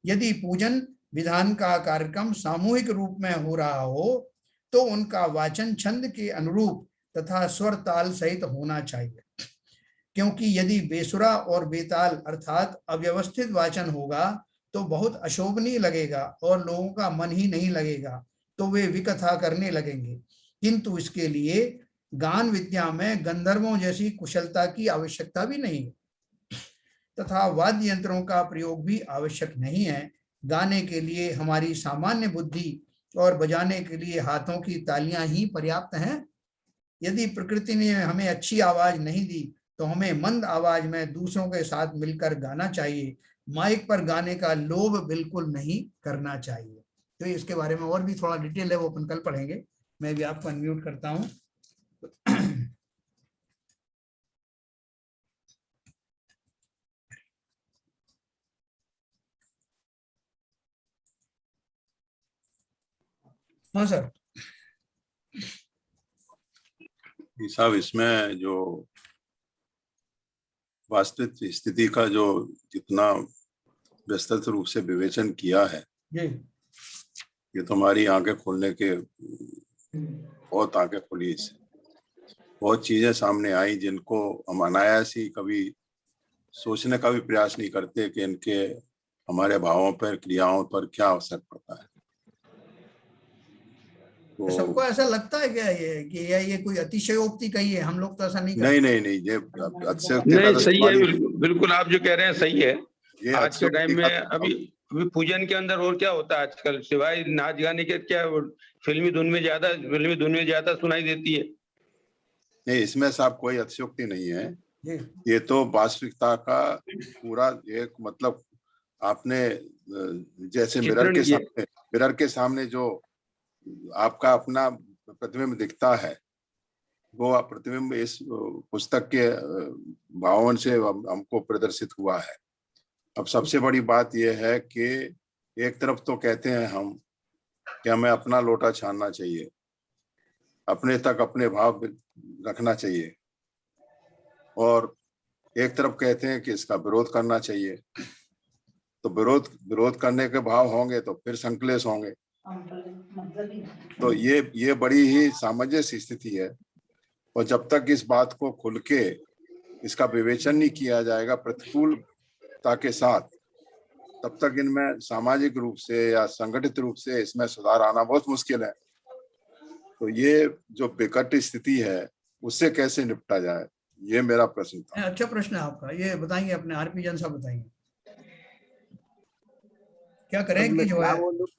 यदि पूजन विधान का कार्यक्रम सामूहिक रूप में हो रहा हो तो उनका वाचन छंद के अनुरूप तथा स्वर ताल सहित होना चाहिए, क्योंकि यदि बेसुरा और बेताल अर्थात अव्यवस्थित वाचन होगा तो बहुत अशोभनीय लगेगा और लोगों का मन ही नहीं लगेगा, तो वे विकथा करने लगेंगे। किंतु इसके लिए गान विद्या में गंधर्वों जैसी कुशलता की आवश्यकता भी नहीं तथा वाद्य यंत्रों का प्रयोग भी आवश्यक नहीं है। गाने के लिए हमारी सामान्य बुद्धि और बजाने के लिए हाथों की तालियां ही पर्याप्त हैं। यदि प्रकृति ने हमें अच्छी आवाज नहीं दी तो हमें मंद आवाज में दूसरों के साथ मिलकर गाना चाहिए। माइक पर गाने का लोभ बिल्कुल नहीं करना चाहिए। तो इसके बारे में और भी थोड़ा डिटेल है, वो अपन कल पढ़ेंगे। मैं भी आपको अनम्यूट करता हूँ। हाँ सर। साहब, इसमें जो वास्तविक स्थिति का जो जितना विस्तृत रूप से विवेचन किया है, ये तो हमारी आंखें खोलने के बहुत आंखें खुली। इससे बहुत चीजें सामने आई जिनको हम अनायास ही कभी सोचने का भी प्रयास नहीं करते कि इनके हमारे भावों पर, क्रियाओं पर क्या असर पड़ता है। तो सबको ऐसा लगता है क्या ये कि ये कोई अतिशयोक्ति कही है? हम लोग तो ऐसा नहीं करते। नहीं, ये अतिशयोक्ति नहीं, सही है, बिल्कुल आप जो कह रहे हैं सही है। आज के टाइम में अभी पूजन के अंदर और क्या होता है आजकल, सिवाय नाच गाने के क्या फिल्मी धुन में ज्यादा सुनाई देती है। नहीं, इसमें साहब कोई अतिशयोक्ति नहीं है। ये तो वास्तविकता का पूरा एक मतलब, आपने जैसे मिरर के सामने जो आपका अपना प्रतिबिंब दिखता है, वो प्रतिबिंब इस पुस्तक के भावन से हमको प्रदर्शित हुआ है। अब सबसे बड़ी बात यह है कि एक तरफ तो कहते हैं हम कि हमें अपना लोटा छानना चाहिए, अपने तक अपने भाव रखना चाहिए, और एक तरफ कहते हैं कि इसका विरोध करना चाहिए। तो विरोध करने के भाव होंगे तो फिर संकलेश होंगे। तो ये बड़ी ही सामंजस्य स्थिति है, और जब तक इस बात को खुल के इसका विवेचन नहीं किया जाएगा प्रतिकूलता के साथ, तब तक इनमें सामाजिक रूप से या संगठित रूप से इसमें सुधार आना बहुत मुश्किल है। तो ये जो विकट स्थिति है उससे कैसे निपटा जाए, ये मेरा प्रश्न था। अच्छा प्रश्न है आपका, ये बताएंगे अपने आरपी जैन साहब, बताएंगे क्या करें कि जो है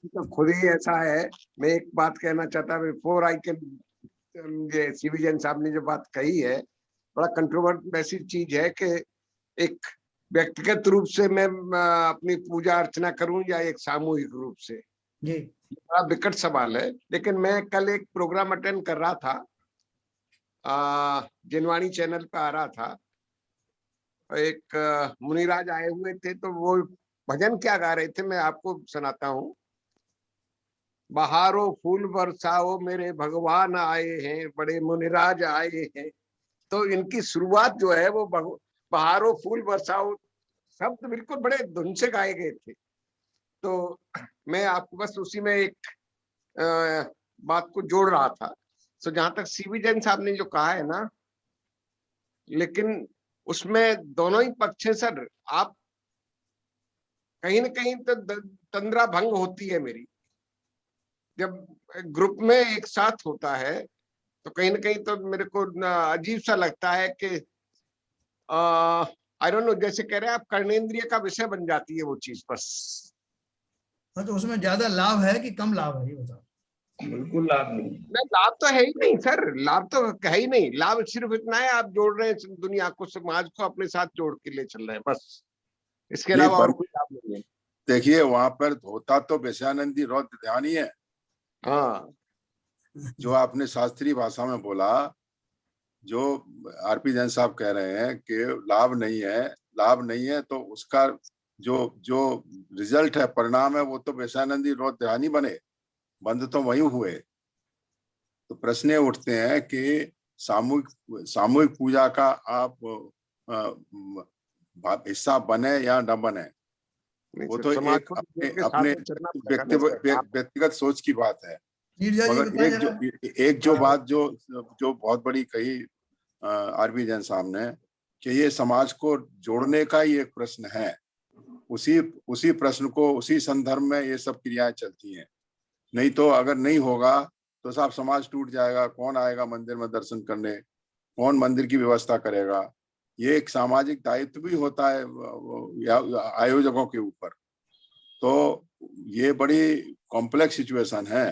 तो खुद ही ऐसा है। मैं एक बात कहना चाहता बिफोर आई कैन, ये सीवी जैन साहब ने जो बात कही है बड़ा कंट्रोवर्सी चीज है कि एक व्यक्तिगत रूप से मैं अपनी पूजा अर्चना करूं या एक सामूहिक रूप से, जी बड़ा विकट सवाल है। लेकिन मैं कल एक प्रोग्राम अटेंड कर रहा था, जिनवाणी चैनल पे आ रहा था, एक मुनिराज आए हुए थे, तो वो भजन क्या गा रहे थे मैं आपको सुनाता हूँ। बहारो फूल बरसाओ मेरे भगवान आए हैं, बड़े मुनिराज आए हैं। तो इनकी शुरुआत जो है वो बहारो फूल बरसाओ शब्द बिल्कुल बड़े धुन से गाए गए थे। तो मैं आपको बस उसी में एक बात को जोड़ रहा था। तो जहां तक सीवी जैन साहब ने जो कहा है ना, लेकिन उसमें दोनों ही पक्ष हैं सर। आप कहीं ना कहीं तो तंद्रा भंग होती है मेरी, जब ग्रुप में एक साथ होता है तो कहीं ना कहीं तो मेरे को अजीब सा लगता है कि आई डोंट नो, जैसे कह रहे हैं आप, कर्णेंद्रिय का विषय बन जाती है वो चीज बस। हाँ, तो उसमें ज्यादा लाभ है कि कम लाभ है, ये बताओ। बिल्कुल लाभ नहीं, लाभ तो है ही नहीं सर, लाभ तो है ही नहीं। लाभ सिर्फ इतना है, आप जोड़ रहे हैं दुनिया को, समाज को अपने साथ जोड़ के ले चल रहे हैं बस, इसके अलावा और कोई लाभ नहीं है। देखिए वहां पर होता तो विषयानंदी रौद्र ध्यान ही है। हाँ, जो आपने शास्त्रीय भाषा में बोला, जो आरपी जैन साहब कह रहे हैं कि लाभ नहीं है, तो उसका जो रिजल्ट है, परिणाम है, वो तो विषयानंदी रौद्र ध्यान ही बने, बंद तो वही हुए। तो प्रश्न उठते हैं कि सामूहिक पूजा का आप हिस्सा बने या न बने, वो तो एक अपने व्यक्तिगत सोच की बात है। मगर एक जो बात जो बहुत बड़ी कही आरपी जैन साहब ने, कि ये समाज को जोड़ने का ही एक प्रश्न है, उसी प्रश्न को, उसी संदर्भ में ये सब क्रियाएं चलती हैं। नहीं तो अगर नहीं होगा तो साहब समाज टूट जाएगा, कौन आएगा मंदिर में दर्शन करने, कौन मंदिर की व्यवस्था करेगा। ये एक सामाजिक दायित्व भी होता है आयोजकों के ऊपर। तो ये बड़ी कॉम्प्लेक्स सिचुएशन है।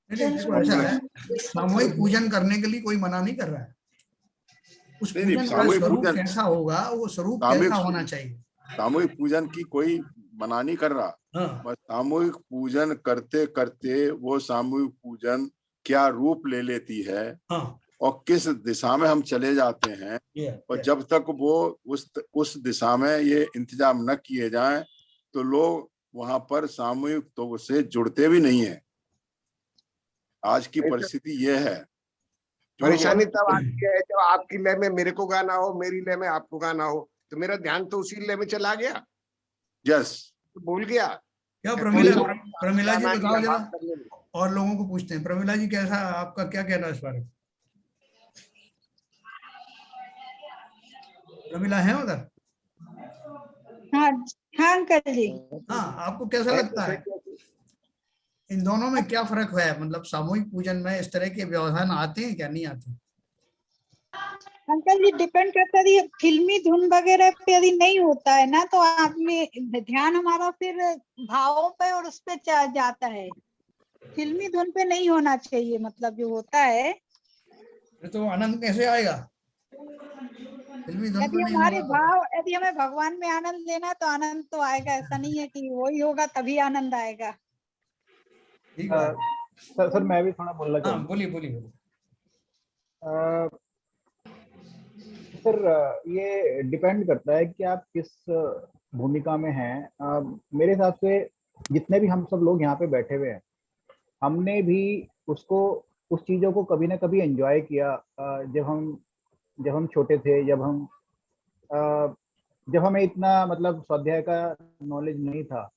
सामूहिक पूजन करने के लिए कोई मना नहीं कर रहा है, उस पूजन का स्वरूप कैसा होगा, वो स्वरूप कैसा होना चाहिए। सामूहिक पूजन की कोई मना नहीं कर रहा। हाँ। सामूहिक पूजन करते करते वो सामूहिक पूजन क्या रूप ले लेती है, हाँ। और किस दिशा में हम चले जाते हैं, और जब तक वो उस दिशा में ये इंतजाम न किए जाएं तो लोग वहां पर सामूहिक तो से जुड़ते भी नहीं है। आज की परिस्थिति ये है। परेशानी तब आती है जब आपकी लय में मेरे को गाना हो, मेरी लय में आपको गाना हो, तो मेरा ध्यान तो उसी लय में चला गया। यस, तो भूल गया। क्या प्रमिला जी बताओ जरा, और लोगों को पूछते हैं। प्रमिला जी कैसा, आपका क्या कहना है इस बारे में? प्रमिला है उधर? हाँ हाँ अंकल जी। हाँ, आपको कैसा लगता है इन दोनों में क्या फर्क है? मतलब सामूहिक पूजन में इस तरह के व्यवधान आते हैं क्या, नहीं आते? अंकल जी डिपेंड करता है, फिल्मी धुन वगैरह पे यदि नहीं होता है ना, तो आप में ध्यान हमारा फिर भावों पे और उस पे जाता है। फिल्मी धुन पे नहीं होना चाहिए, मतलब जो होता है। तो आनंद कैसे आएगा? फिल्मी धुन पे नहीं हमारे भाव, यदि हमें भगवान में आनंद लेना तो आनंद तो आएगा। ऐसा नहीं है कि वही होगा तभी आनंद आएगा। सर मैं भी थोड़ा बोलना चाहूँगा। हाँ, बोलिए। सर ये डिपेंड करता है कि आप किस भूमिका में हैं। मेरे हिसाब से जितने भी हम सब लोग यहाँ पे बैठे हुए हैं, हमने भी उसको उस चीज़ों को कभी ना कभी एंजॉय किया। जब हम छोटे थे, जब हमें इतना मतलब स्वाध्याय का नॉलेज नहीं था,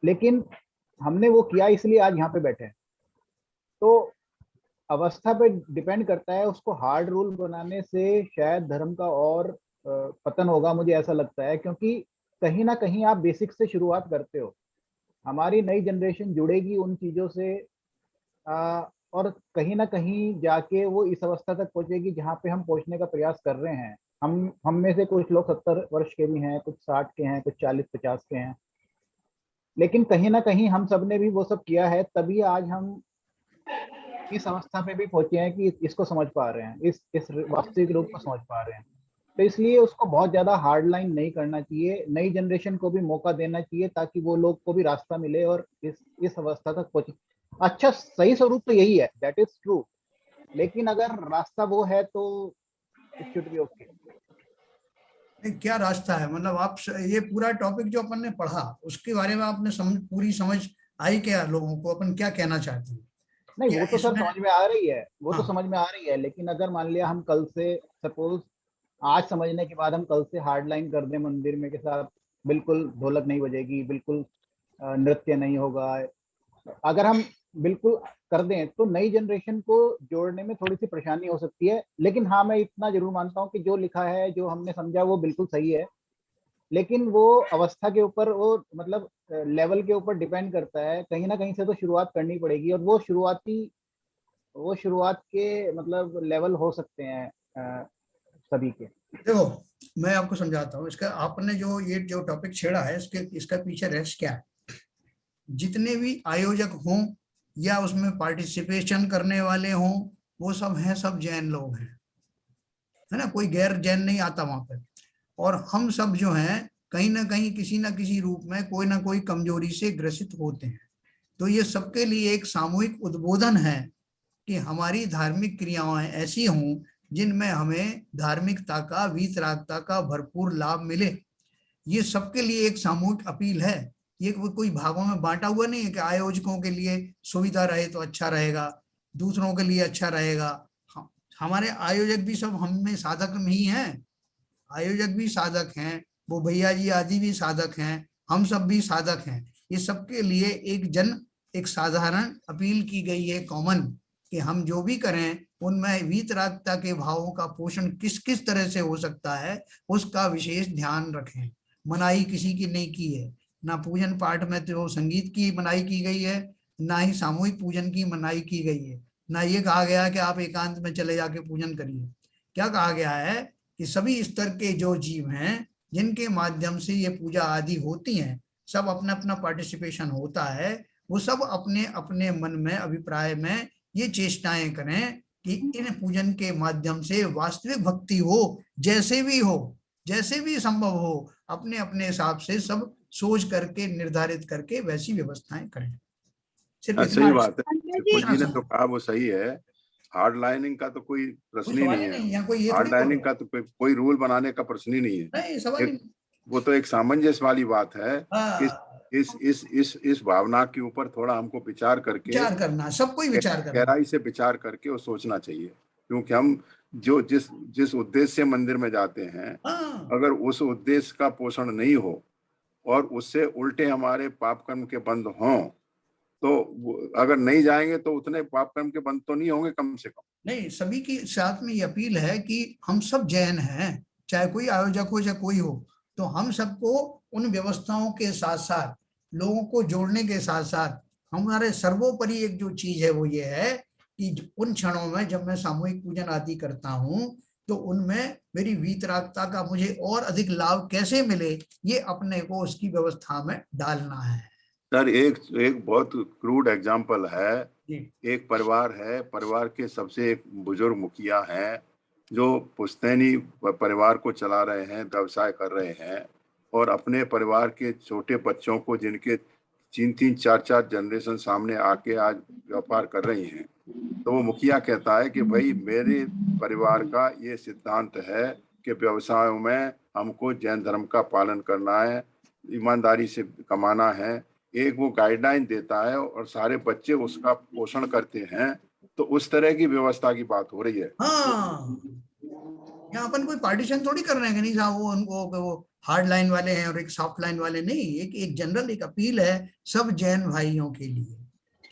लेकिन हमने वो किया, इसलिए आज यहाँ पे बैठे हैं। तो अवस्था पे डिपेंड करता है, उसको हार्ड रूल बनाने से शायद धर्म का और पतन होगा, मुझे ऐसा लगता है, क्योंकि कहीं ना कहीं आप बेसिक से शुरुआत करते हो। हमारी नई जनरेशन जुड़ेगी उन चीजों से, और कहीं ना कहीं जाके वो इस अवस्था तक पहुंचेगी जहाँ पे हम पहुंचने का प्रयास कर रहे हैं। हम में से कुछ लोग 70 वर्ष के भी हैं, कुछ 60 के हैं, कुछ 40-50 के हैं, लेकिन कहीं ना कहीं हम सब ने भी वो सब किया है, तभी आज हम इस अवस्था पे भी पहुंचे हैं कि इसको समझ पा रहे हैं, इस वास्तविक रूप को समझ पा रहे हैं। तो इसलिए उसको बहुत ज्यादा हार्ड लाइन नहीं करना चाहिए, नई जनरेशन को भी मौका देना चाहिए ताकि वो लोग को भी रास्ता मिले और इस अवस्था तक पहुंचे। अच्छा, सही स्वरूप तो यही है, दैट इज ट्रू, लेकिन अगर रास्ता वो है तो इट शुड बी ओके। क्या रास्ता है, मतलब आप ये पूरा टॉपिक जो अपन ने पढ़ा उसके बारे में आपने पूरी समझ आई क्या लोगों को, अपन क्या कहना चाहते हैं? नहीं, वो तो सर समझ में आ रही है, वो तो हाँ। समझ में आ रही है, लेकिन अगर मान लिया हम कल से, सपोज आज समझने के बाद हम कल से हार्ड लाइन कर दें मंदिर में के साथ, बिल्कुल ढोलक नहीं बजेगी, बिल्कुल नृत्य नहीं होगा, अगर हम बिल्कुल कर दें तो नई जनरेशन को जोड़ने में थोड़ी सी परेशानी हो सकती है। लेकिन हाँ, मैं इतना जरूर मानता हूँ कि जो लिखा है, जो हमने समझा, वो बिल्कुल सही है, लेकिन वो अवस्था के ऊपर, वो मतलब लेवल के ऊपर डिपेंड करता है। कहीं ना कहीं से तो शुरुआत करनी पड़ेगी, और वो शुरुआत के मतलब लेवल हो सकते हैं सभी के। देखो, मैं आपको समझाता हूँ इसका, आपने जो टॉपिक छेड़ा है, इसका पीछे रहस्य क्या है। जितने भी आयोजक हों या उसमें पार्टिसिपेशन करने वाले हों, वो सब हैं, सब जैन लोग हैं, है ना, कोई गैर जैन नहीं आता वहां पर। और हम सब जो हैं कहीं ना कहीं किसी ना किसी रूप में कोई ना कोई कमजोरी से ग्रसित होते हैं। तो ये सबके लिए एक सामूहिक उद्बोधन है कि हमारी धार्मिक क्रियाएं ऐसी हों जिनमें हमें धार्मिकता का, वीतरागता का भरपूर लाभ मिले। ये सबके लिए एक सामूहिक अपील है। ये कोई भागों में बांटा हुआ नहीं है कि आयोजकों के लिए सुविधा रहे तो अच्छा रहेगा, दूसरों के लिए अच्छा रहेगा। हमारे आयोजक भी सब हम में साधक ही हैं, आयोजक भी साधक हैं, वो भैया जी आदि भी साधक हैं, हम सब भी साधक हैं। ये सबके लिए एक साधारण अपील की गई है, कॉमन, कि हम जो भी करें उनमें वीतरागता के भावों का पोषण किस किस तरह से हो सकता है, उसका विशेष ध्यान रखें। मनाही किसी की नहीं की है, ना पूजन पाठ में तो संगीत की मनाही की गई है, ना ही सामूहिक पूजन की मनाही की गई है, ना ये कहा गया है कि आप एकांत में चले जाके पूजन करिए। क्या कहा गया है कि सभी स्तर के जो जीव हैं जिनके माध्यम से ये पूजा आदि होती हैं, सब अपना अपना पार्टिसिपेशन होता है, वो सब अपने अपने मन में, अभिप्राय में ये चेष्टाएं करें कि इन पूजन के माध्यम से वास्तविक भक्ति हो, जैसे भी हो, जैसे भी संभव हो, अपने अपने हिसाब से सब सोच करके, निर्धारित करके वैसी व्यवस्थाएं करें। सिर्फ इतना सही बात है, जी जी ने तो कहा वो सही है। हार्ड लाइनिंग का तो कोई प्रश्न ही नहीं है, कोई हार्ड लाइनिंग का तो कोई रूल बनाने का प्रश्न ही नहीं है। नहीं, सवाल एक, वो तो एक सामंजस्य वाली बात है कि इस भावना के ऊपर थोड़ा हमको विचार करना, सबको ही विचार करना, गहराई से विचार करके और सोचना चाहिए। क्योंकि हम जिस उद्देश्य से मंदिर में जाते हैं, अगर उस उद्देश्य का पोषण नहीं हो और उससे उल्टे हमारे पाप कर्म के बंद हों, तो अगर नहीं जाएंगे तो उतने पाप कर्म के बंद तो नहीं होंगे कम से कम। नहीं, सभी की साथ में ये अपील है कि हम सब जैन हैं, चाहे कोई आयोजक हो चाहे कोई हो, तो हम सबको उन व्यवस्थाओं के साथ साथ, लोगों को जोड़ने के साथ साथ, हमारे सर्वोपरि एक जो चीज है वो ये है कि उन क्षणों में जब मैं सामूहिक पूजन आदि करता हूँ, तो उनमें मेरी वीतरागता का मुझे और अधिक लाभ कैसे मिले, ये अपने को उसकी व्यवस्था में डालना है। सर, एक बहुत क्रूड एग्जांपल है। एक परिवार है, परिवार के सबसे एक बुजुर्ग मुखिया हैं जो पुश्तैनी परिवार को चला रहे हैं, व्यवसाय कर रहे हैं, और अपने परिवार के छोटे बच्चों को, जिनके 3-3, 4-4 जनरेशन सामने आके आज व्यापार कर रही हैं, तो वो मुखिया कहता है कि भाई मेरे परिवार का ये सिद्धांत है कि व्यवसायों में हमको जैन धर्म का पालन करना है, ईमानदारी से कमाना है। एक वो गाइडलाइन देता है और सारे बच्चे उसका पोषण करते हैं, तो उस तरह की व्यवस्था की बात हो रही है। हाँ, यहाँ अपन कोई पार्टीशन थोड़ी कर रहे हैं कि नहीं साहब, वो उनको वो हार्ड लाइन वाले हैं और एक सॉफ्ट लाइन वाले, नहीं, एक जनरल एक अपील है सब जैन भाइयों के लिए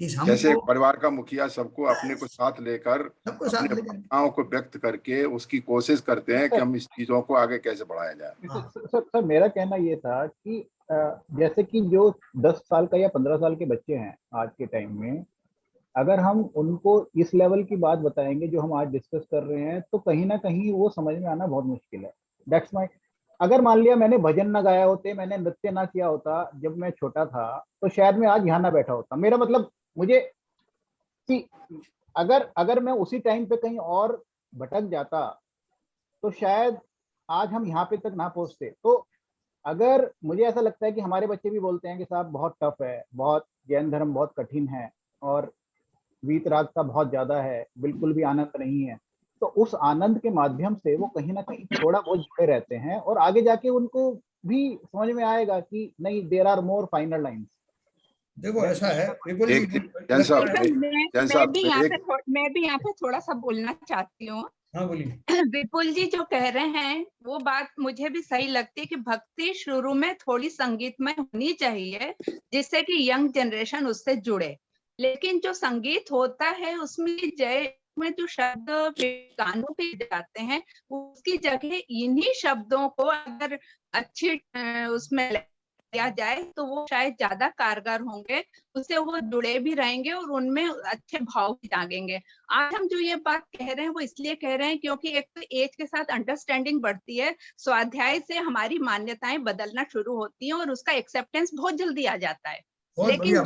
कि जैसे हमको परिवार का मुखिया सबको अपने को साथ लेकर सबको अपने साथ लेकर भावनाओं को व्यक्त करके उसकी कोशिश करते हैं कि हम इस चीजों को आगे कैसे बढ़ाया जाए। सर मेरा कहना ये था कि जैसे कि जो 10 साल का या 15 साल के बच्चे हैं आज के टाइम में, अगर हम उनको इस लेवल की बात बताएंगे जो हम आज डिस्कस कर रहे हैं, तो कहीं ना कहीं वो समझ में आना बहुत मुश्किल है। दैट्स माय, अगर मान लिया मैंने भजन ना गाया होते, मैंने नृत्य ना किया होता जब मैं छोटा था, तो शायद मैं आज यहाँ ना बैठा होता। मेरा मतलब मुझे कि अगर मैं उसी टाइम पे कहीं और भटक जाता तो शायद आज हम यहाँ पे तक ना पहुंचते। तो अगर मुझे ऐसा लगता है कि हमारे बच्चे भी बोलते हैं कि साहब बहुत टफ है, बहुत जैन धर्म बहुत कठिन है और वीतरागता बहुत ज्यादा है, बिल्कुल भी आनंद नहीं है, तो उस आनंद के माध्यम से वो कहीं ना कहीं थोड़ा बहुत जुड़े रहते हैं और आगे जाके उनको भी समझ में आएगा कि नहीं, there are more final lines. देखो ऐसा है विपुल एक जी, जैन साहब, मैं भी यहाँ पे थोड़ा सा बोलना चाहती हूँ। हाँ बोलिए। विपुल जी जो कह रहे हैं वो बात मुझे भी सही लगती है कि भक्ति शुरू में थोड़ी संगीतमय होनी चाहिए जिससे कि यंग जनरेशन उससे जुड़े, लेकिन जो संगीत होता है उसमें जय में जो शब्द गानों पे जाते हैं उसकी जगह इन्हीं शब्दों को अगर अच्छी उसमें किया जाए तो वो शायद ज्यादा कारगर होंगे, उससे वो जुड़े भी रहेंगे और उनमें अच्छे भाव भी जागेंगे। आज हम जो ये बात कह रहे हैं वो इसलिए कह रहे हैं क्योंकि एक तो एज के साथ अंडरस्टैंडिंग बढ़ती है, स्वाध्याय से हमारी मान्यताएं बदलना शुरू होती हैं और उसका एक्सेप्टेंस बहुत जल्दी आ जाता है। लेकिन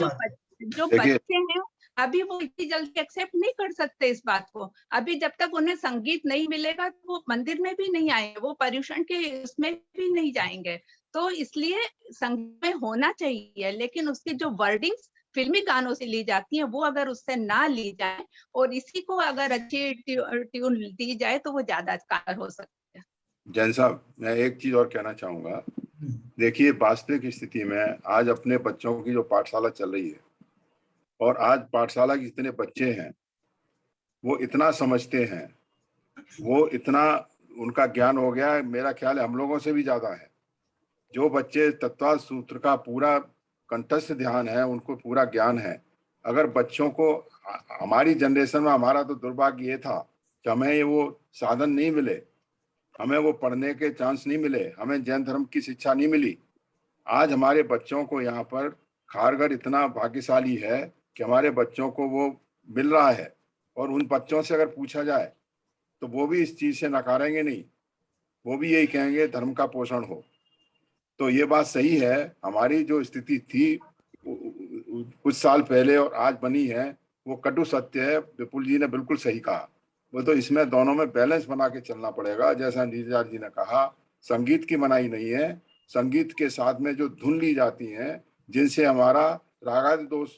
जो बच्चे हैं अभी वो इतनी जल्दी एक्सेप्ट नहीं कर सकते इस बात को। अभी जब तक उन्हें संगीत नहीं मिलेगा तो वो मंदिर में भी नहीं आएंगे, वो पर्यूषण के उसमें भी नहीं जाएंगे। तो इसलिए संगीत में होना चाहिए, लेकिन उसकी जो वर्डिंग्स फिल्मी गानों से ली जाती हैं वो अगर उससे ना ली जाए और इसी को अगर अच्छी ट्यून दी जाए तो वो ज्यादा कारगर हो सकती है। जैन साहब, मैं एक चीज और कहना चाहूंगा। देखिए, वास्तविक स्थिति में आज अपने बच्चों की जो पाठशाला चल रही है और आज पाठशाला के जितने बच्चे हैं वो इतना समझते हैं, वो इतना उनका ज्ञान हो गया है, मेरा ख्याल है हम लोगों से भी ज्यादा है। जो बच्चे तत्व सूत्र का पूरा कंठस्थ ध्यान है, उनको पूरा ज्ञान है। अगर बच्चों को, हमारी जनरेशन में हमारा तो दुर्भाग्य ये था कि हमें वो साधन नहीं मिले, हमें वो पढ़ने के चांस नहीं मिले, हमें जैन धर्म की शिक्षा नहीं मिली। आज हमारे बच्चों को यहाँ पर खारघर इतना भाग्यशाली है कि हमारे बच्चों को वो मिल रहा है और उन बच्चों से अगर पूछा जाए तो वो भी इस चीज से नकारेंगे नहीं, वो भी यही कहेंगे धर्म का पोषण हो। तो ये बात सही है, हमारी जो स्थिति थी कुछ साल पहले और आज बनी है वो कटु सत्य है। विपुल जी ने बिल्कुल सही कहा, वो तो इसमें दोनों में बैलेंस बना के चलना पड़ेगा। जैसा नीरजा जी ने कहा, संगीत की मनाही नहीं है, संगीत के साथ में जो धुन ली जाती हैं जिनसे हमारा रागादि दोष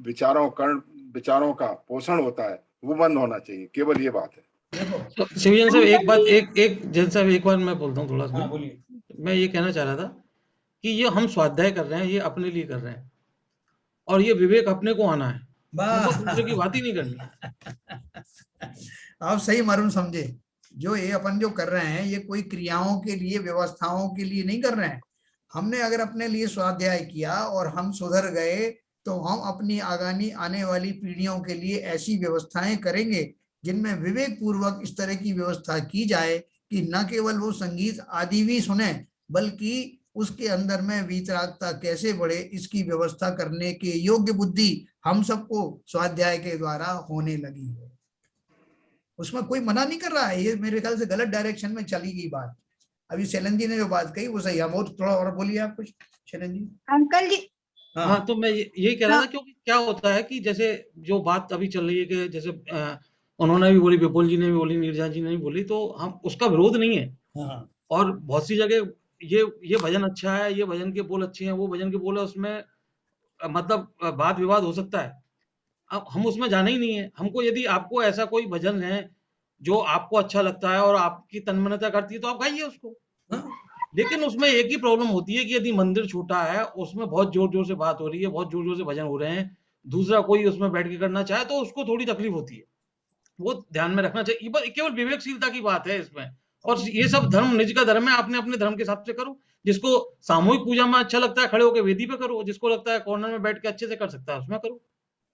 विचारों का पोषण होता है वो बंद होना चाहिए, केवल ये बात है। तो शिवजन साहब एक बात, एक जैन साहब एक बार मैं बोलता हूँ थोड़ा सा। मैं ये कहना चाह रहा था कि ये हम स्वाध्याय कर रहे हैं, ये अपने लिए कर रहे हैं और ये विवेक अपने को आना है, हमको दूसरे की बात ही नहीं करनी। आप सही मरुन समझे, जो ये अपन जो कर रहे हैं ये कोई क्रियाओं के लिए, व्यवस्थाओं के लिए नहीं कर रहे हैं। हमने अगर अपने लिए स्वाध्याय किया और हम सुधर गए तो हम अपनी आने वाली पीढ़ियों के लिए ऐसी व्यवस्थाएं करेंगे जिनमें विवेक पूर्वक इस तरह की व्यवस्था की जाए कि न केवल वो संगीत आदि भी सुने बल्कि उसके अंदर में वीतरागता कैसे बढ़े इसकी व्यवस्था करने के योग्य बुद्धि हम सबको स्वाध्याय के द्वारा होने लगी है। उसमें कोई मना नहीं कर रहा है, ये मेरे ख्याल से गलत डायरेक्शन में चली गई बात। अभी शैलन जी ने जो बात कही वो सही है। और थोड़ा और बोलिए आप कुछ शैलन जी। अंकल जी हाँ, तो मैं यही कह रहा था, क्योंकि क्या होता है कि जैसे जो बात अभी चल रही है कि जैसे उन्होंने भी बोली, विपुल जी ने भी बोली, नीरजा जी ने भी बोली, तो हम उसका विरोध नहीं है। और बहुत सी जगह ये भजन अच्छा है, ये भजन के बोल अच्छे हैं, वो भजन के बोल है, उसमें मतलब वाद विवाद हो सकता है। अब हम उसमें जाना ही नहीं है। हमको, यदि आपको ऐसा कोई भजन है जो आपको अच्छा लगता है और आपकी तन्मयता करती है तो आप गाइए उसको। लेकिन उसमें एक ही प्रॉब्लम होती है कि यदि मंदिर छोटा है, उसमें बहुत जोर जोर से बात हो रही है, बहुत जोर जोर से भजन हो रहे हैं, दूसरा कोई उसमें बैठ के करना चाहे तो उसको थोड़ी तकलीफ होती है। वो ध्यान में रखना चाहिए। केवल विवेकशीलता की बात है इसमें। और ये सब धर्म निज का धर्म है, अपने अपने धर्म के हिसाब से करो। जिसको सामूहिक पूजा में अच्छा लगता है खड़े होकर वेदी पे करो, जिसको लगता है कॉर्नर में बैठ के अच्छे से कर सकता है उसमें करो,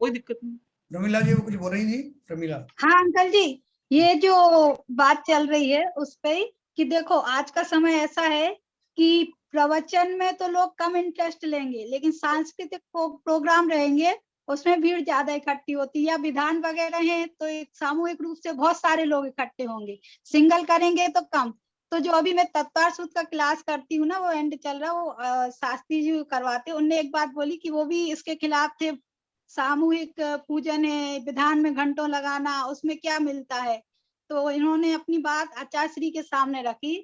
कोई दिक्कत नहीं। प्रमिला जी वो कुछ बोल रही थी। प्रमिला। हाँ अंकल जी, ये जो बात चल रही है उस पे कि देखो आज का समय ऐसा है कि प्रवचन में तो लोग कम इंटरेस्ट लेंगे, लेकिन सांस्कृतिक प्रोग्राम रहेंगे उसमें भीड़ ज्यादा इकट्ठी होती है, या विधान वगैरह है तो एक सामूहिक रूप से बहुत सारे लोग इकट्ठे होंगे, सिंगल करेंगे तो कम। तो जो अभी मैं तत्वार सूत्र का क्लास करती हूँ ना, वो एंड चल रहा, वो शास्त्री जी करवाते, उनने एक बात बोली कि वो भी इसके खिलाफ थे, सामूहिक पूजन है, विधान में घंटों लगाना, उसमें क्या मिलता है। तो इन्होंने अपनी बात आचार्य श्री के सामने रखी,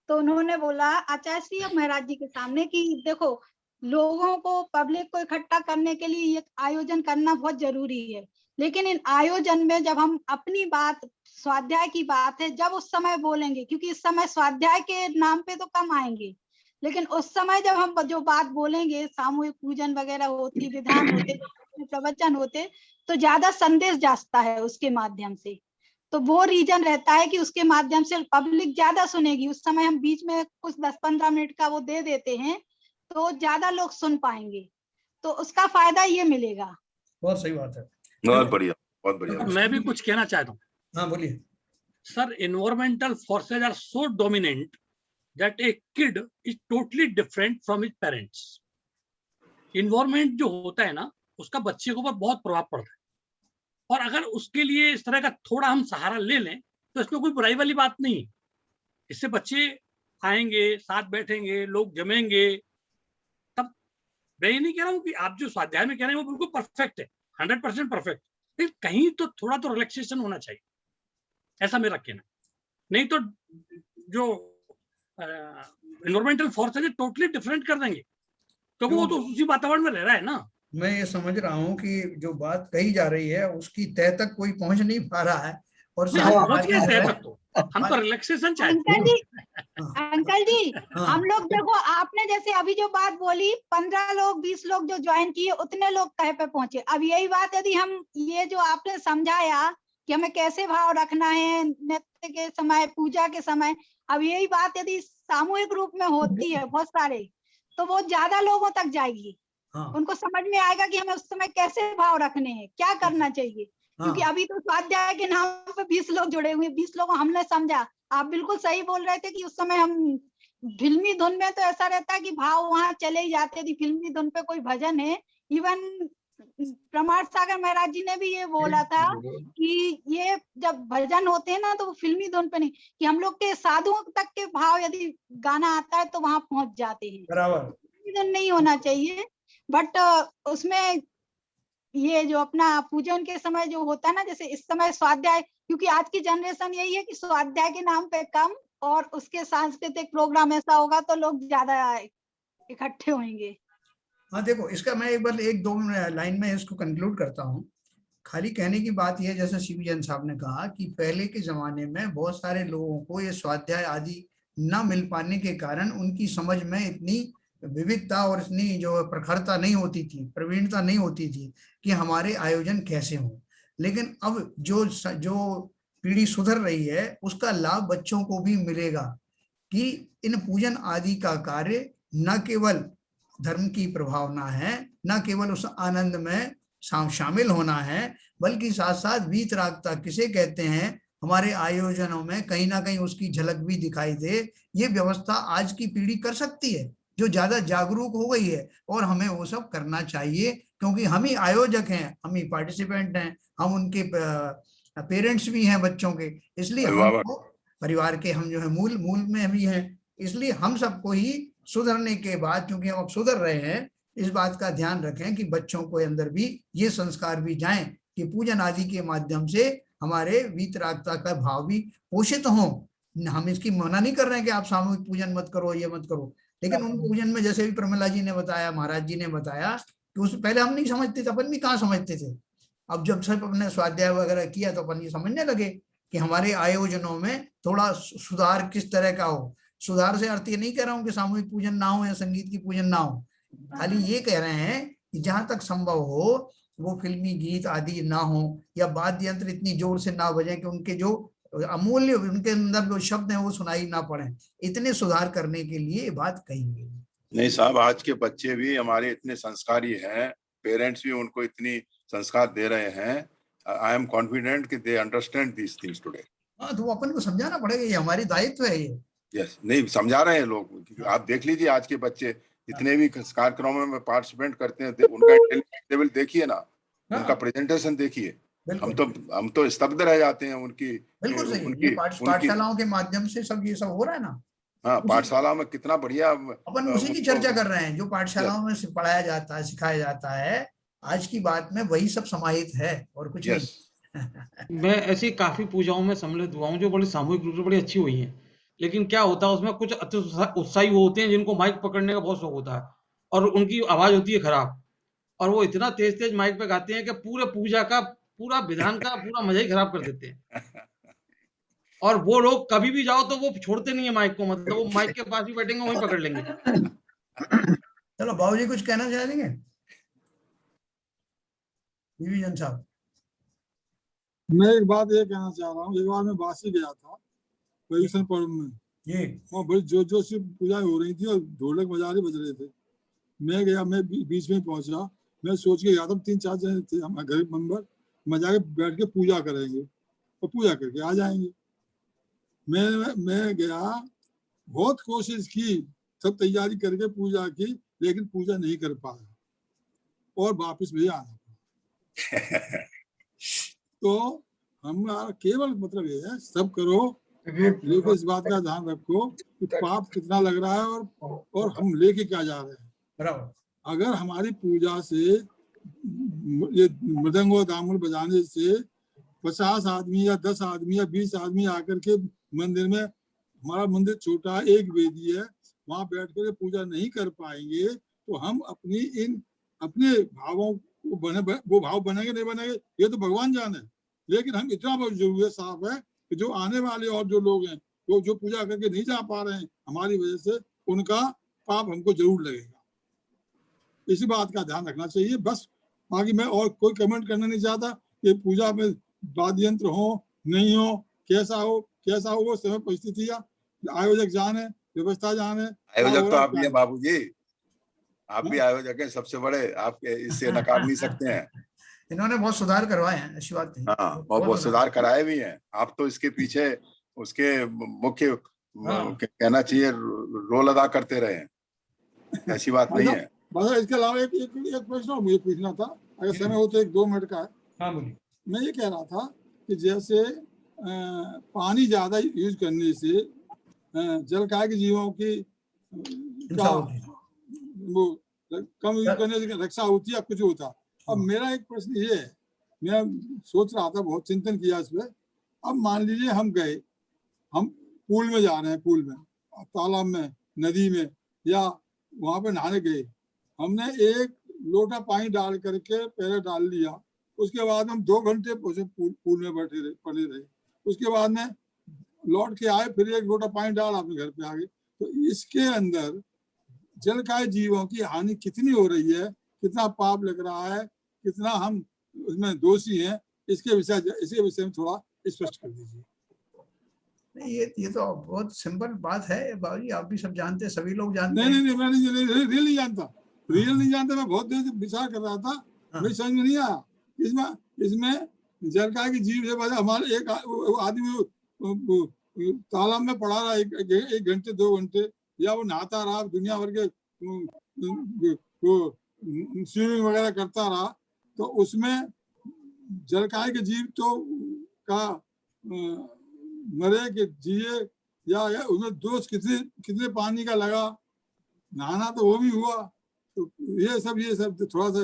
तो उन्होंने बोला आचार्य श्री और महाराज जी के सामने कि देखो लोगों को, पब्लिक को इकट्ठा करने के लिए ये आयोजन करना बहुत जरूरी है, लेकिन इन आयोजन में जब हम अपनी बात, स्वाध्याय की बात है, जब उस समय बोलेंगे, क्योंकि इस समय स्वाध्याय के नाम पे तो कम आएंगे, लेकिन उस समय जब हम जो बात बोलेंगे, सामूहिक पूजन वगैरह होती, विधान होते, प्रवचन होते, तो ज्यादा संदेश जाता है उसके माध्यम से। तो वो रीजन रहता है कि उसके माध्यम से पब्लिक ज्यादा सुनेगी। उस समय हम बीच में कुछ 10-15 मिनट का वो दे देते हैं तो ज्यादा लोग सुन पाएंगे, तो उसका फायदा ये मिलेगा। बहुत सही बात है, बहुत बढ़िया, बहुत बढ़िया। मैं भी कुछ कहना चाहता हूँ। हाँ बोलिए। Sir, environmental forces are so dominant that a kid is totally different from his parents. Environment जो होता है ना, उसका बच्चे के ऊपर बहुत प्रभाव पड़ता है, और अगर उसके लिए इस तरह का थोड़ा हम सहारा ले लें तो इसमें कोई बुराई वाली बात नहीं है। इससे बच्चे आएंगे, साथ बैठेंगे, लोग जमेंगे। तब मैं ये नहीं कह रहा हूँ कि आप जो स्वाध्याय में कह रहे हैं वो बिल्कुल परफेक्ट है, 100% परफेक्ट, लेकिन कहीं तो थोड़ा तो रिलैक्सेशन होना चाहिए, ऐसा मेरा कहना। नहीं तो जो एनवायरमेंटल फोर्स है टोटली डिफरेंट कर देंगे, क्योंकि वो तो उसी वातावरण में रह रहा है ना। मैं ये समझ रहा हूँ कि जो बात कही जा रही है उसकी तह तक कोई पहुंच नहीं पा रहा है, और पहुंच गए तह तक, तो हम तो रिलैक्सेशन चाहते हैं। अंकल जी हम लोग देखो, आपने जैसे अभी जो बात बोली, 15 लोग 20 लोग जो ज्वाइन किए उतने लोग तह पे पहुंचे। अब यही बात यदि हम, ये जो आपने समझाया कि हमें कैसे भाव रखना है नृत्य के समय, पूजा के समय, अब यही बात यदि सामूहिक रूप में होती है बहुत सारे, तो वो ज्यादा लोगों तक जाएगी। उनको समझ में आएगा कि हमें उस समय कैसे भाव रखने हैं, क्या करना चाहिए। क्योंकि अभी तो स्वाध्याय के नाम पे 20 लोग जुड़े हुए, 20 लोगों हमने समझा। आप बिल्कुल सही बोल रहे थे कि उस समय हम फिल्मी धुन में तो ऐसा रहता है कि भाव वहां चले ही जाते थे। फिल्मी धुन पे कोई भजन है, इवन प्रमाण सागर महाराज जी ने भी ये बोला था कि ये जब भजन होते हैं ना तो वो फिल्मी धुन पे नहीं, कि हम लोग के साधुओं तक के भाव यदि गाना आता है तो वहां पहुंच जाते हैं। फिल्मी धुन नहीं होना चाहिए, बट उसमें ये जो अपना पूजन के समय जो होता है ना, जैसे इस समय स्वाध्याय, क्योंकि आज की जनरेशन यही है कि स्वाध्याय के नाम पे कम और उसके सांस्कृतिक प्रोग्राम ऐसा होगा तो लोग ज्यादा इकट्ठे होंगे। हाँ देखो, इसका मैं एक बार 1-2 लाइन में इसको कंक्लूड करता हूँ। खाली कहने की बात यह, जैसे शिव जैन साहब ने कहा कि पहले के जमाने में बहुत सारे लोगों को ये स्वाध्याय आदि न मिल पाने के कारण उनकी समझ में इतनी विविधता और इतनी जो प्रखरता नहीं होती थी, प्रवीणता नहीं होती थी कि हमारे आयोजन कैसे हों। लेकिन अब जो पीढ़ी सुधर रही है उसका लाभ बच्चों को भी मिलेगा कि इन पूजन आदि का कार्य न केवल धर्म की प्रभावना है, न केवल उस आनंद में शामिल होना है, बल्कि साथ साथ वीतरागता किसे कहते हैं हमारे आयोजनों में कहीं ना कहीं उसकी झलक भी दिखाई दे। ये व्यवस्था आज की पीढ़ी कर सकती है जो ज्यादा जागरूक हो गई है, और हमें वो सब करना चाहिए क्योंकि हम ही आयोजक हैं, हम ही पार्टिसिपेंट हैं, हम उनके पेरेंट्स भी हैं बच्चों के, इसलिए हमको परिवार के हम जो है मूल में भी हैं, इसलिए हम सबको ही सुधरने के बाद, क्योंकि हम अब सुधर रहे हैं, इस बात का ध्यान रखें कि बच्चों को अंदर भी ये संस्कार भी जाएं कि पूजन आदि के माध्यम से हमारे वीतरागता का भाव भी पोषित हो। हम इसकी मना नहीं कर रहे हैं कि आप सामूहिक पूजन मत करो, ये मत करो, लेकिन उन पूजन में जैसे भी प्रमिला जी ने बताया, महाराज जी ने बताया कि उस पहले हम नहीं समझते थे, अपन भी कहाँ समझते थे। अब जब सब अपने स्वाध्याय वगैरह किया तो अपन ये समझने लगे कि हमारे आयोजनों में थोड़ा सुधार किस तरह का हो। सुधार से अर्थ ये नहीं कह रहा हूँ कि सामूहिक पूजन ना हो या संगीत की पूजन ना हो, खाली ये कह रहे हैं कि जहां तक संभव हो वो फिल्मी गीत आदि ना हो या वाद्य यंत्र इतनी जोर से ना बजे कि उनके जो अमूल्य उनके अंदर जो शब्द हैं वो सुनाई ना पड़े, इतने सुधार करने के लिए बात कही गई। नहीं साहब, आज के बच्चे भी हमारे इतने संस्कारी हैं, पेरेंट्स भी उनको इतनी संस्कार दे रहे हैं। आई एम कॉन्फिडेंट कि they understand these things today. हाँ, तो वो अपन को समझाना पड़ेगा, ये हमारी दायित्व है ये। यस, नहीं समझा रहे हैं लोग। आप देख लीजिए आज के बच्चे जितने भी कार्यक्रमों में पार्टिसिपेट करते हैं, उनका इंटेलिजेंस लेवल देखिए ना, उनका प्रेजेंटेशन देखिए। हम तो स्तब्ध रह जाते हैं उनकी। बिल्कुल सही, पाठशालाओं के माध्यम से सब ये सब हो रहा है ना। हाँ, पाठशाला में कितना बढ़िया। अपन उसी की चर्चा कर रहे हैं जो पाठशालाओं में पढ़ाया जाता है, सिखाया जाता है। आज की बात में वही सब समाहित है और कुछ नहीं। मैं ऐसी काफी पूजाओं में सम्मिलित हुआ हूँ जो बड़ी सामूहिक रूप से बड़ी अच्छी हुई हैं, लेकिन क्या होता है उसमें कुछ अति उत्साही वो होते हैं जिनको माइक पकड़ने का बहुत शौक होता है और उनकी आवाज होती है खराब, और वो इतना तेज तेज माइक पे गाते हैं कि पूरे पूजा का पूरा विधान का पूरा मजा ही खराब कर देते हैं। और वो लोग कभी भी जाओ तो वो छोड़ते नहीं है माइक को, मतलब वो माइक के पास ही बैठेंगे, वहीं पकड़ लेंगे। चलो बाबूजी कुछ कहना चाहेंगे? विजन साहब। मैं एक बात ये कहना चाह रहा हूँ, एक बार मैं बासी गया था पर्यूषण पर्व में, वहाँ बड़ी जोर जोर से पूजा हो रही थी और ढोलक मजारे बज रहे थे। मैं गया, मैं बीच में पहुंचा, मैं सोच के गया था 3-4 जने थे हमारे घर मेंबर, मजा के बैठ के पूजा करेंगे और पूजा करके आ जाएंगे। मैं गया, बहुत कोशिश की, सब तैयारी करके पूजा की, लेकिन पूजा नहीं कर पाया और वापस भी आना पड़ा। तो हमारा केवल मतलब ये है, सब करो लेकिन इस बात का ध्यान रखो कि पाप कितना लग रहा है और हम लेके क्या जा रहे हैं। अगर हमारी पूजा से, ये मृदंग और दामन बजाने से 50 आदमी या 10 आदमी या 20 आदमी आकर के मंदिर में, हमारा मंदिर छोटा, एक वेदी है, वहां बैठ कर पूजा नहीं कर पाएंगे, तो हम अपने भावों को वो भाव बनेंगे नहीं बनेंगे ये तो भगवान जाने। लेकिन हम इतना बहुत जरूर साफ है कि जो आने वाले और जो लोग हैं वो जो पूजा करके नहीं जा पा रहे हैं हमारी वजह से, उनका पाप हमको जरूर लगेगा। इसी बात का ध्यान रखना चाहिए बस। बाकी मैं और कोई कमेंट करना नहीं चाहता कि पूजा में वाद्य यंत्र हो नहीं हो, कैसा हो वो समय परिस्थिति या आयोजक जाने, व्यवस्था जाने। आयोजक तो आप ही हैं बाबूजी, आप भी आयोजक हैं सबसे बड़े, आप इससे नकार नहीं सकते हैं। इन्होंने बहुत सुधार करवाए हैं, ऐसी बात नहीं। हाँ, बहुत सुधार कराए भी हैं। आप तो इसके पीछे उसके मुख्य कहना चाहिए रोल अदा करते रहे हैं, ऐसी बात नहीं है। बस इसके अलावा एक प्रश्न मुझे पूछना था, अगर समय हो तो 1-2 मिनट का है। हाँ बोलिए। मैं ये कह रहा था कि जैसे पानी ज्यादा यूज करने से जलकाय के जीवों की वो कम यूज करने से रक्षा होती है, कुछ होता। अब मेरा एक प्रश्न ये है, मैं सोच रहा था, बहुत चिंतन किया इस पर। अब मान लीजिए हम गए, हम पूल में जा रहे हैं, पूल में, तालाब में, नदी में, या वहां पे नहाने गए, हमने 1 लोटा पानी डाल करके पहले डाल लिया, उसके बाद हम 2 घंटे पूल में पड़े रहे, उसके बाद में लौट के आए, फिर 1 लोटा पानी डाल अपने घर पे आ गए। तो इसके अंदर जलकाय जीवों की हानि कितनी हो रही है, कितना पाप लग रहा है, कितना हम उसमें दोषी हैं, इसके विषय में थोड़ा स्पष्ट कर दीजिए। ये तो बहुत सिंपल बात है बाबूजी, आप भी सब जानते हैं, सभी लोग जानते हैं। नहीं, मैं रियल नहीं जानता, मैं बहुत देर से विचार कर रहा था, मुझे समझ में नहीं आया। इसमें जलकाय की जीव से हमारे एक आदमी तालाब में पड़ा रहा 1 घंटे 2 घंटे, या वो नहाता रहा, दुनिया भर के स्विमिंग वगैरह करता रहा, तो उसमें जलकाय के जीव तो का मरे कि जिए, या उसमें दोष कितने पानी का लगा, नहाना तो वो भी हुआ। तो ये सब थोड़ा सा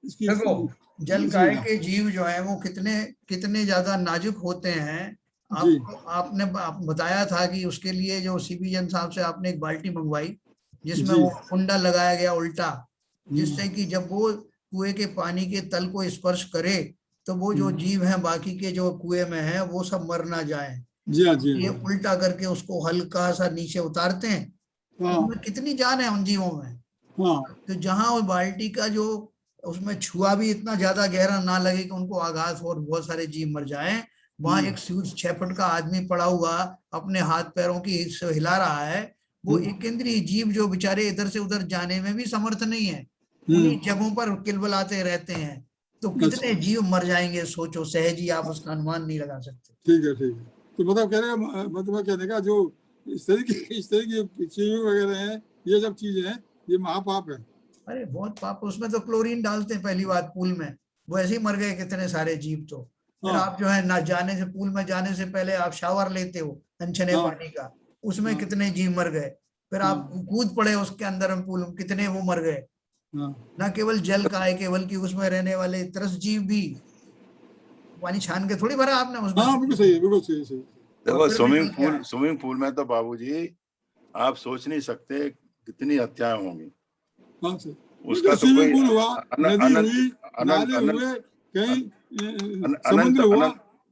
इसकी देखो, जलकाय के जीव जो है वो कितने ज्यादा नाजुक होते हैं। आपने बताया था कि उसके लिए जो सीपी जन साहब से आपने एक बाल्टी मंगवाई जिसमें वो कुंडा लगाया गया उल्टा, जिससे कि जब वो कुएं के पानी के तल को स्पर्श करे तो वो जो जीव हैं बाकी के जो कुएं में हैं वो सब मर ना जाए। ये उल्टा करके उसको हल्का सा नीचे उतारते हैं। उनमें कितनी जान है उन जीवों में। तो जहां वो बाल्टी का जो उसमें छुआ भी इतना ज्यादा गहरा ना लगे कि उनको आघात हो और बहुत सारे जीव मर जाएं। वहां एक 6 फुट का आदमी पड़ा हुआ अपने हाथ पैरों की हिला रहा है, वो एक केंद्रीय जीव जो बेचारे इधर से उधर जाने में भी समर्थ नहीं है, उन्हीं जगहों पर किलबलाते रहते हैं। तो कितने जीव मर जाएंगे सोचो, सहज ही आप उसका अनुमान नहीं लगा सकते। ठीक है ठीक है। तो मतलब कहने का जो इस तरह की चीजें वगैरह हैं, ये सब चीजें हैं, ये महापाप है। अरे बहुत पाप। उसमें तो क्लोरीन डालते हैं पहली बात पूल में, वो ऐसे ही मर गए कितने सारे जीव। तो फिर आप जो है ना जाने से, पूल में जाने से पहले आप शावर लेते हो अनछने पानी का, उसमें कितने जीव मर गए। फिर आप कूद पड़े उसके अंदर पूल में, कितने वो मर गए। ना केवल जल का है, केवल कि उसमें रहने वाले तरस जीव भी। पानी छान के थोड़ी भरा आपने उसमें। बिल्कुल सही, बिल्कुल सही। देखो स्विमिंग पूल में तो बाबूजी आप सोच नहीं सकते कितनी हत्याएं होंगी। उसका तो कोई पूल हुआ, नदी हुई, नाले हुए, कहीं समुद्र हुआ,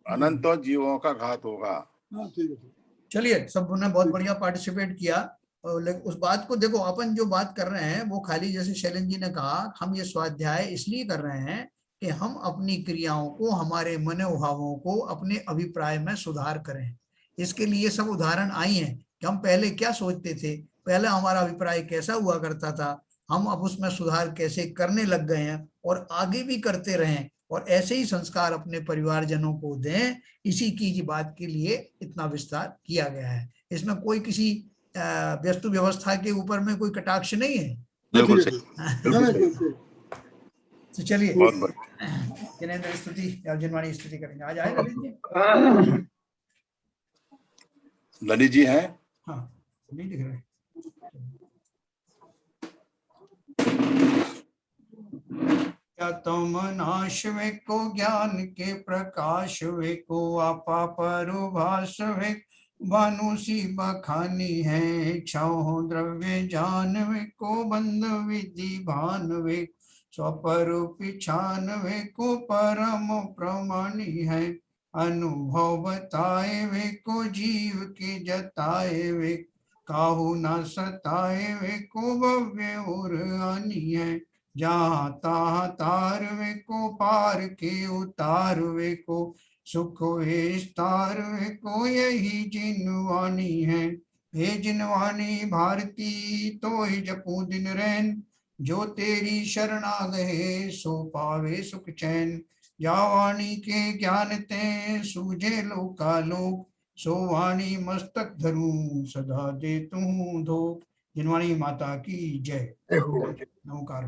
अनंत जीवों का घात होगा। ठीक है। चलिए, सबने बहुत बढ़िया पार्टिसिपेट किया। उस बात को देखो, अपन जो बात कर रहे हैं वो खाली जैसे शैलेंद्र जी ने कहा, हम ये स्वाध्याय इसलिए कर रहे हैं कि हम अपनी क्रियाओं को, हमारे मनोभावों को, अपने अभिप्राय में सुधार करें। इसके लिए सब उदाहरण आई हैं कि हम पहले क्या सोचते थे, पहले हमारा अभिप्राय कैसा हुआ करता था, हम अब उसमें सुधार कैसे करने लग गए हैं और आगे भी करते रहें, और ऐसे ही संस्कार अपने परिवारजनों को दें। इसी की बात के लिए इतना विस्तार किया गया है। इसमें कोई किसी वस्तु व्यवस्था के ऊपर में कोई कटाक्ष नहीं है। बिल्कुल सही। तो चलिए जिनेंद्र स्तुति या जिनवाणी स्तुति करेंगे। आज आए ललित जी? ललित जी हैं? हाँ, नहीं दिख रहे। क्या तुम नाश वे को ज्ञान के प्रकाश वे को आपा परुभाष वे भानुसी बखानी है। इच्छाओ द्रव्य जान वे को बंध विधि भान वे स्वपरूपिछान वे को परम प्रमाणी है। अनुभव बताए वे को जीव के जताए वे काहू न सताए वे को भव्य और आनी है। जहाँ ताह तार वे को पार के उतार वे को सुख विस्तार वे को यही जिनवानी है। हे जिनवानी भारती तो ही जपू दिन रैन जो तेरी शरणा गए सो पावे सुख चैन। या वाणी के ज्ञान ते सूझे लोकालोक सो वाणी मस्तक धरूं सदा दे तू धो। जिनवाणी माता की जय। नमस्कार।